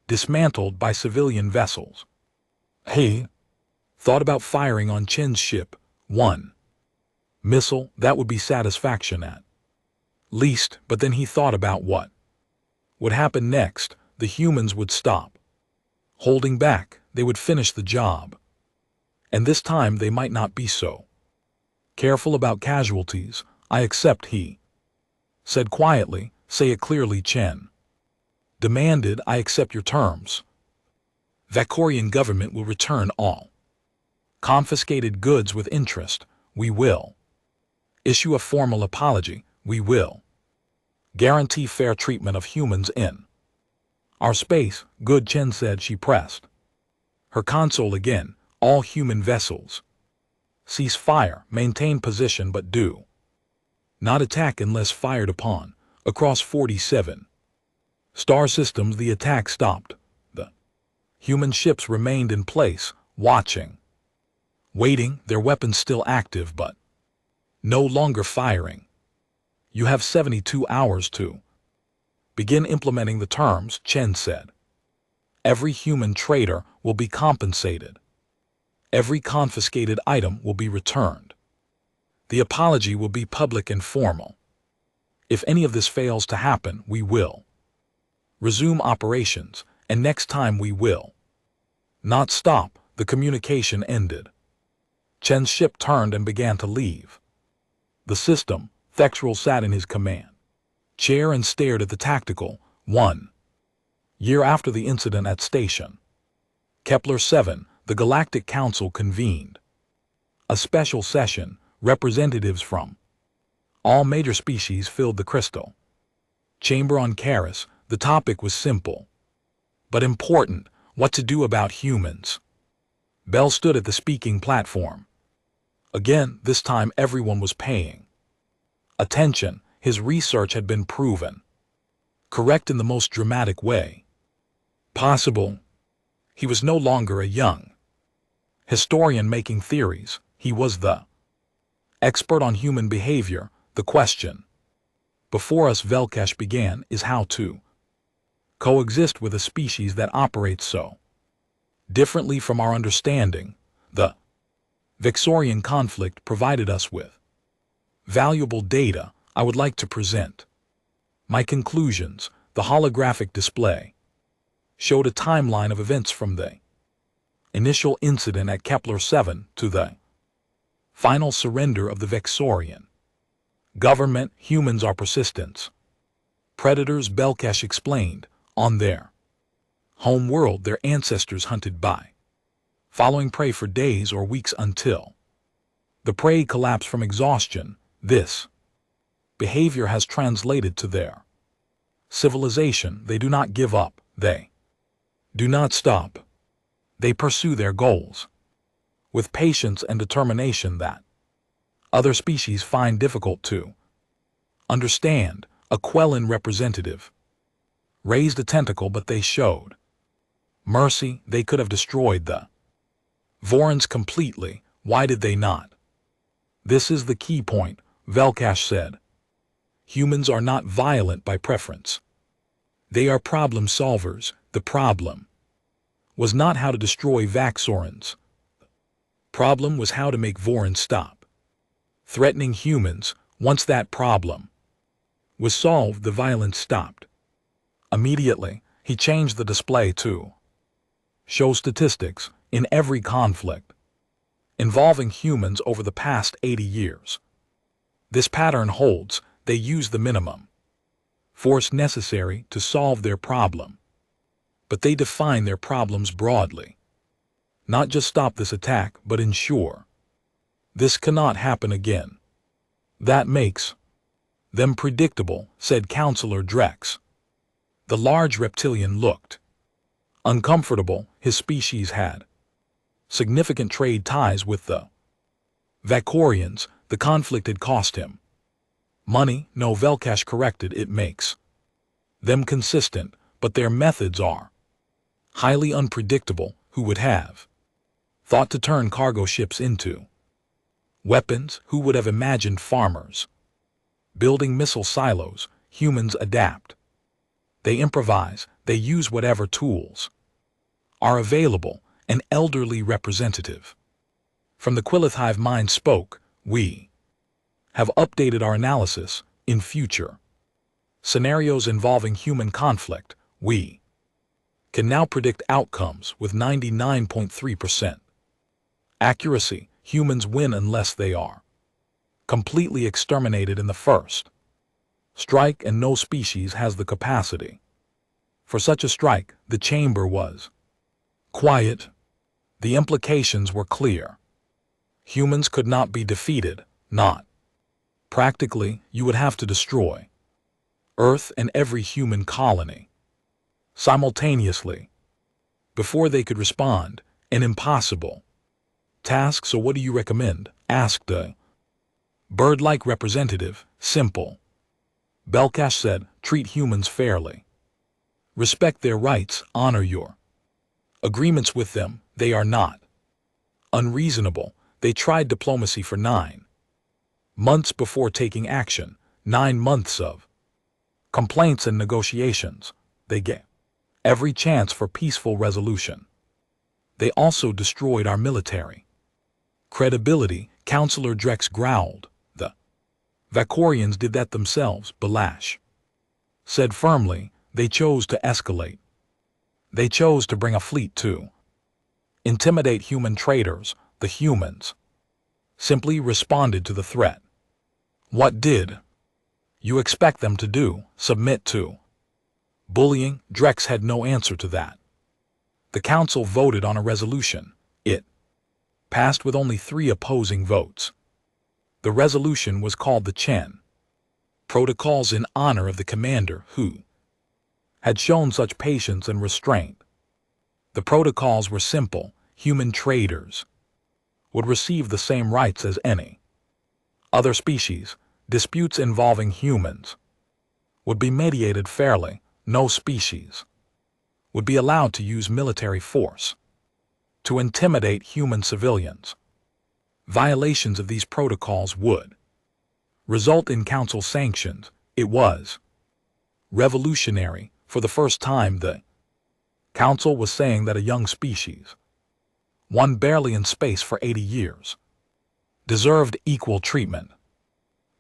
dismantled by civilian vessels. He thought about firing on Chen's ship. One missile, that would be satisfaction at least, but then he thought about what would happen next. The humans would stop holding back, they would finish the job. And this time they might not be so careful about casualties. I accept, he said quietly. Say it clearly, Chen demanded. I accept your terms. Vakorian government will return all confiscated goods with interest. We will issue a formal apology. We will guarantee fair treatment of humans in our space. Good, Chen said. She pressed her console again. All human vessels cease fire, maintain position, but do not attack unless fired upon. Across 47 star systems, the attack stopped. The human ships remained in place, watching, waiting, their weapons still active but no longer firing. You have 72 hours to begin implementing the terms, Chen said. Every human traitor will be compensated. Every confiscated item will be returned. The apology will be public and formal. If any of this fails to happen, we will resume operations, and next time we will not stop. The communication ended. Chen's ship turned and began to leave the system. Thexral sat in his command chair and stared at the tactical. 1 year after the incident at station Kepler 7, the Galactic Council convened a special session. Representatives from all major species filled the crystal chamber on Karis. The topic was simple but important: what to do about humans. Bell stood at the speaking platform. Again, this time everyone was paying attention. His research had been proven correct in the most dramatic way possible. He was no longer a young historian making theories. He was the expert on human behavior. The question before us, Velkesh began, is how to coexist with a species that operates so differently from our understanding. The Vexorian conflict provided us with valuable data. I would like to present my conclusions. The holographic display showed a timeline of events from the initial incident at Kepler 7 to the final surrender of the Vexorian government. Humans are persistence predators, Belkash explained. On their home world, their ancestors hunted by following prey for days or weeks until the prey collapsed from exhaustion. This behavior has translated to their civilization. They do not give up. They do not stop. They pursue their goals with patience and determination that other species find difficult to understand. A Quellan representative raised a tentacle, but they showed mercy. They could have destroyed the Vorans completely. Why did they not? This is the key point, Velkash said. Humans are not violent by preference. They are problem solvers. The problem was not how to destroy Vaxorans. Problem was how to make Vorans stop threatening humans. Once that problem was solved, the violence stopped. Immediately, he changed the display to show statistics in every conflict involving humans over the past 80 years. This pattern holds. They use the minimum force necessary to solve their problem, but they define their problems broadly. Not just stop this attack, but ensure this cannot happen again. That makes them predictable, said Counselor Drex. The large reptilian looked uncomfortable. His species had significant trade ties with the Vacorians. The conflict had cost him money. No, Velkash corrected. It makes them consistent, but their methods are highly unpredictable. Who would have thought to turn cargo ships into weapons? Who would have imagined farmers building missile silos? Humans adapt. They improvise. They use whatever tools are available. An elderly representative from the Quillith Hive mind spoke. We have updated our analysis. In future scenarios involving human conflict, we can now predict outcomes with 99.3% accuracy. Humans win unless they are completely exterminated in the first strike, and no species has the capacity for such a strike. The chamber was quiet. The implications were clear. Humans could not be defeated. Not practically. You would have to destroy Earth and every human colony simultaneously before they could respond. An impossible task. So what do you recommend? Asked a bird-like representative. Simple, Belkash said. Treat humans fairly. Respect their rights. Honor your agreements with them. They are not unreasonable. They tried diplomacy for 9 months before taking action. 9 months of complaints and negotiations. They gave every chance for peaceful resolution. They also destroyed our military credibility. Counselor Drex growled. The Vacorians did that themselves, Balash said firmly. They chose to escalate. They chose to bring a fleet to intimidate human traders. The humans simply responded to the threat. What did you expect them to do? Submit to bullying? Drex had no answer to that. The council voted on a resolution. It passed with only 3 opposing votes. The resolution was called the Chen Protocols in honor of the commander who had shown such patience and restraint. The protocols were simple. Human traders would receive the same rights as any other species. Disputes involving humans would be mediated fairly. No species would be allowed to use military force to intimidate human civilians. Violations of these protocols would result in council sanctions. It was revolutionary. For the first time, the council was saying that a young species, one barely in space for 80 years, deserved equal treatment.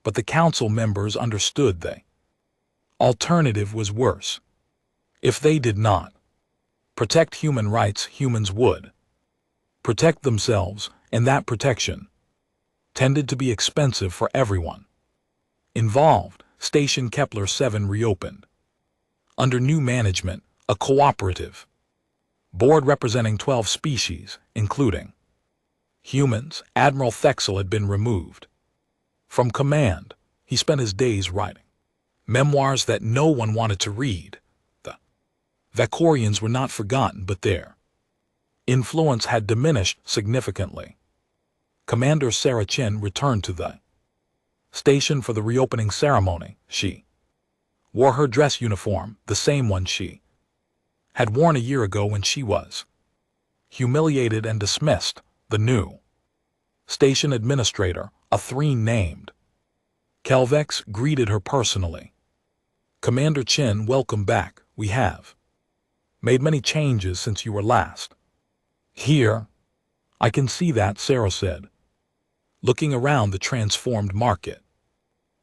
But the council members understood the alternative was worse. If they did not protect human rights, humans would protect themselves, and that protection tended to be expensive for everyone involved. Station Kepler 7 reopened. Under new management, a cooperative board representing 12 species, including humans. Admiral Thexel had been removed from command. He spent his days writing memoirs that no one wanted to read. The Vacorians were not forgotten, but their influence had diminished significantly. Commander Sarah Chen returned to the station for the reopening ceremony. She wore her dress uniform, the same one she had worn a year ago when she was humiliated and dismissed. The new station administrator, a Threen named Kelvex, greeted her personally. Commander Chen, welcome back. We have made many changes since you were last here. I can see that, Sarah said, looking around the transformed market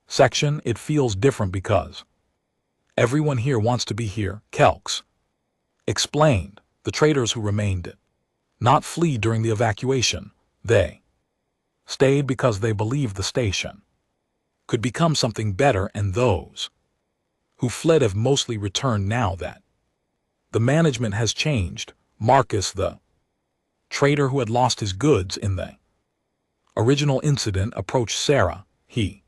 section. It feels different because everyone here wants to be here, Kelks explained. The traders who remained did not flee during the evacuation. They stayed because they believed the station could become something better, and those who fled have mostly returned now that the management has changed. Marcus, the trader who had lost his goods in the original incident, approached Sarah. He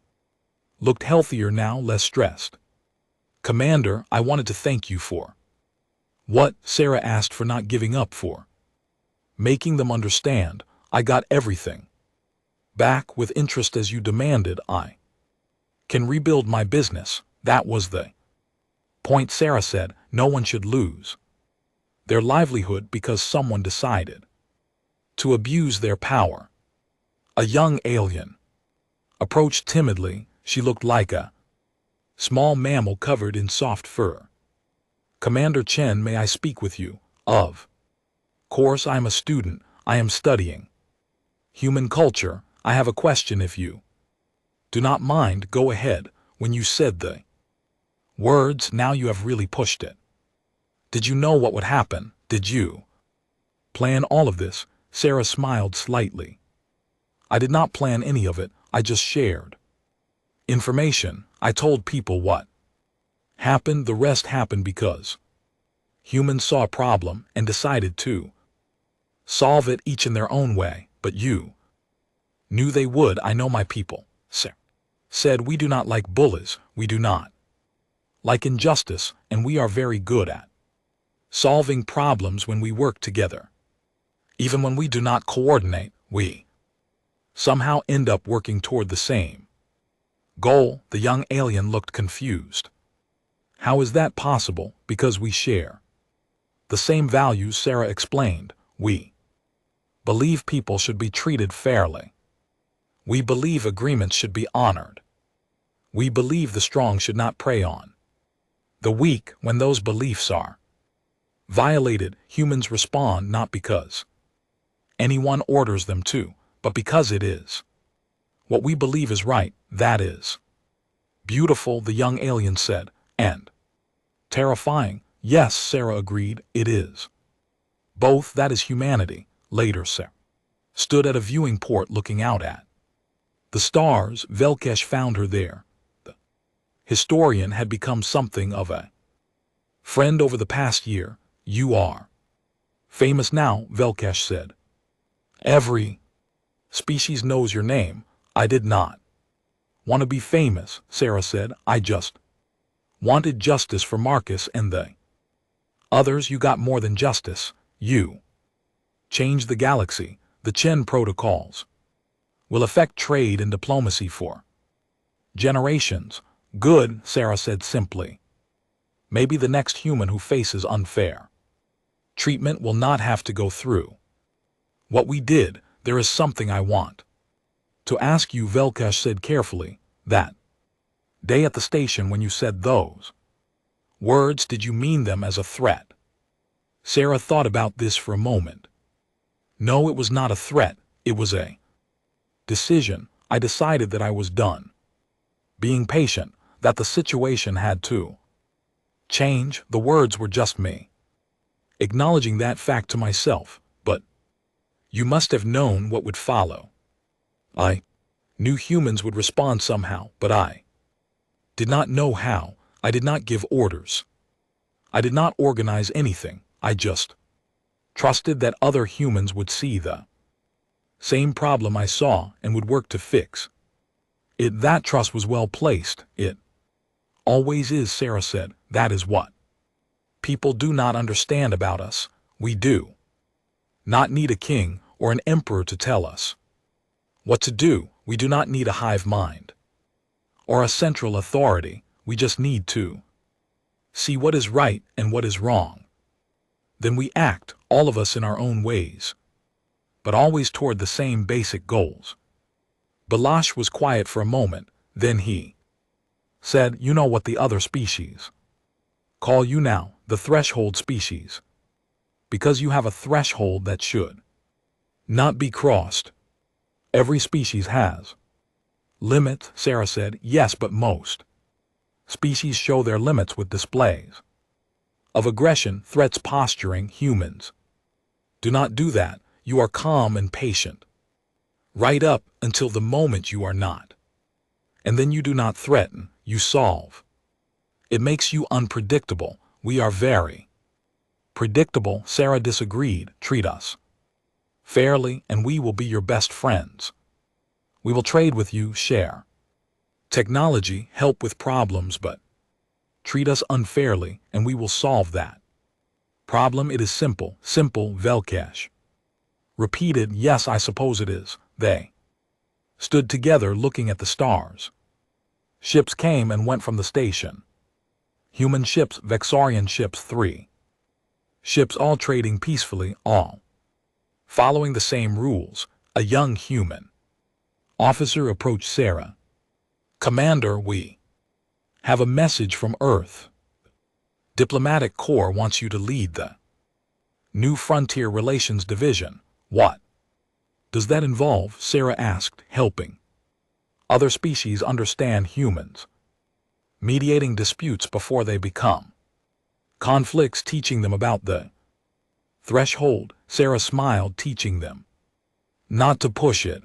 looked healthier now, less stressed. Commander, I wanted to thank you for what? Sarah asked. For not giving up, for making them understand. I got everything back with interest as you demanded. I can rebuild my business. That was the point, Sarah said. No one should lose their livelihood because someone decided to abuse their power. A young alien approached timidly. She looked like a small mammal covered in soft fur. Commander Chen, may I speak with you? Of course, I am a student. I am studying human culture. I have a question. If you do not mind, go ahead. When you said the words, now you have really pushed it. Did you know what would happen? Did you plan all of this? Sarah smiled slightly. I did not plan any of it. I just shared information. I told people what happened. The rest happened because humans saw a problem and decided to solve it, each in their own way. But you knew they would. I know my people, Sarah said. We do not like bullies. We do not like injustice, and we are very good at solving problems when we work together. Even when we do not coordinate, we somehow end up working toward the same goal. The young alien looked confused. How is that possible? Because we share the same values, Sarah explained. We believe people should be treated fairly. We believe agreements should be honored. We believe the strong should not prey on the weak. When those beliefs are violated, humans respond not because anyone orders them to, but because it is what we believe is right. That is beautiful, the young alien said, and terrifying. Yes, Sarah agreed, it is both. That is humanity. Later, Sarah stood at a viewing port looking out at the stars. Velkesh found her there. The historian had become something of a friend over the past year. You are famous now, Velkesh said. Every species knows your name. I did not want to be famous, Sarah said. I just wanted justice for Marcus and the others. You got more than justice. You changed the galaxy. The Chen protocols will affect trade and diplomacy for generations. Good, Sarah said simply. Maybe the next human who faces unfair treatment will not have to go through what we did. There is something I want to ask you, Velkesh said carefully. That day at the station when you said those Words, did you mean them as a threat? Sarah thought about this for a moment. No, it was not a threat, it was a decision. I decided that I was done being patient, that the situation had to change. The words were just me acknowledging that fact to myself, but you must have known what would follow. I knew humans would respond somehow, but I did not know how. I did not give orders. I did not organize anything. I just trusted that other humans would see the same problem I saw and would work to fix it. That trust was well placed. It always is, Sarah said. That is what people do not understand about us. We do not need a king or an emperor to tell us what to do. We do not need a hive mind or a central authority. We just need to see what is right and what is wrong. Then we act, all of us in our own ways, but always toward the same basic goals. Balash was quiet for a moment, then he said, you know what the other species call you now, the threshold species, because you have a threshold that should not be crossed. Every species has limits, Sarah said. Yes, but most species show their limits with displays of aggression, threats, posturing. Humans do not do that. You are calm and patient, right up until the moment you are not. And then you do not threaten, you solve. It makes you unpredictable. We are very predictable. Sarah disagreed. Treat us fairly, and we will be your best friends. We will trade with you, share technology, help with problems, but treat us unfairly, and we will solve that problem. It is simple, simple. Velkesh repeated. Yes, I suppose it is. They stood together looking at the stars. Ships came and went from the station. Human ships, Vexarian ships, 3 ships, all trading peacefully, all following the same rules. A young human officer approached Sarah. Commander, we have a message from Earth. Diplomatic Corps wants you to lead the new Frontier Relations Division. What does that involve? Sarah asked. Helping other species understand humans, mediating disputes before they become conflicts, teaching them about the threshold. Sarah smiled. Teaching them not to push it.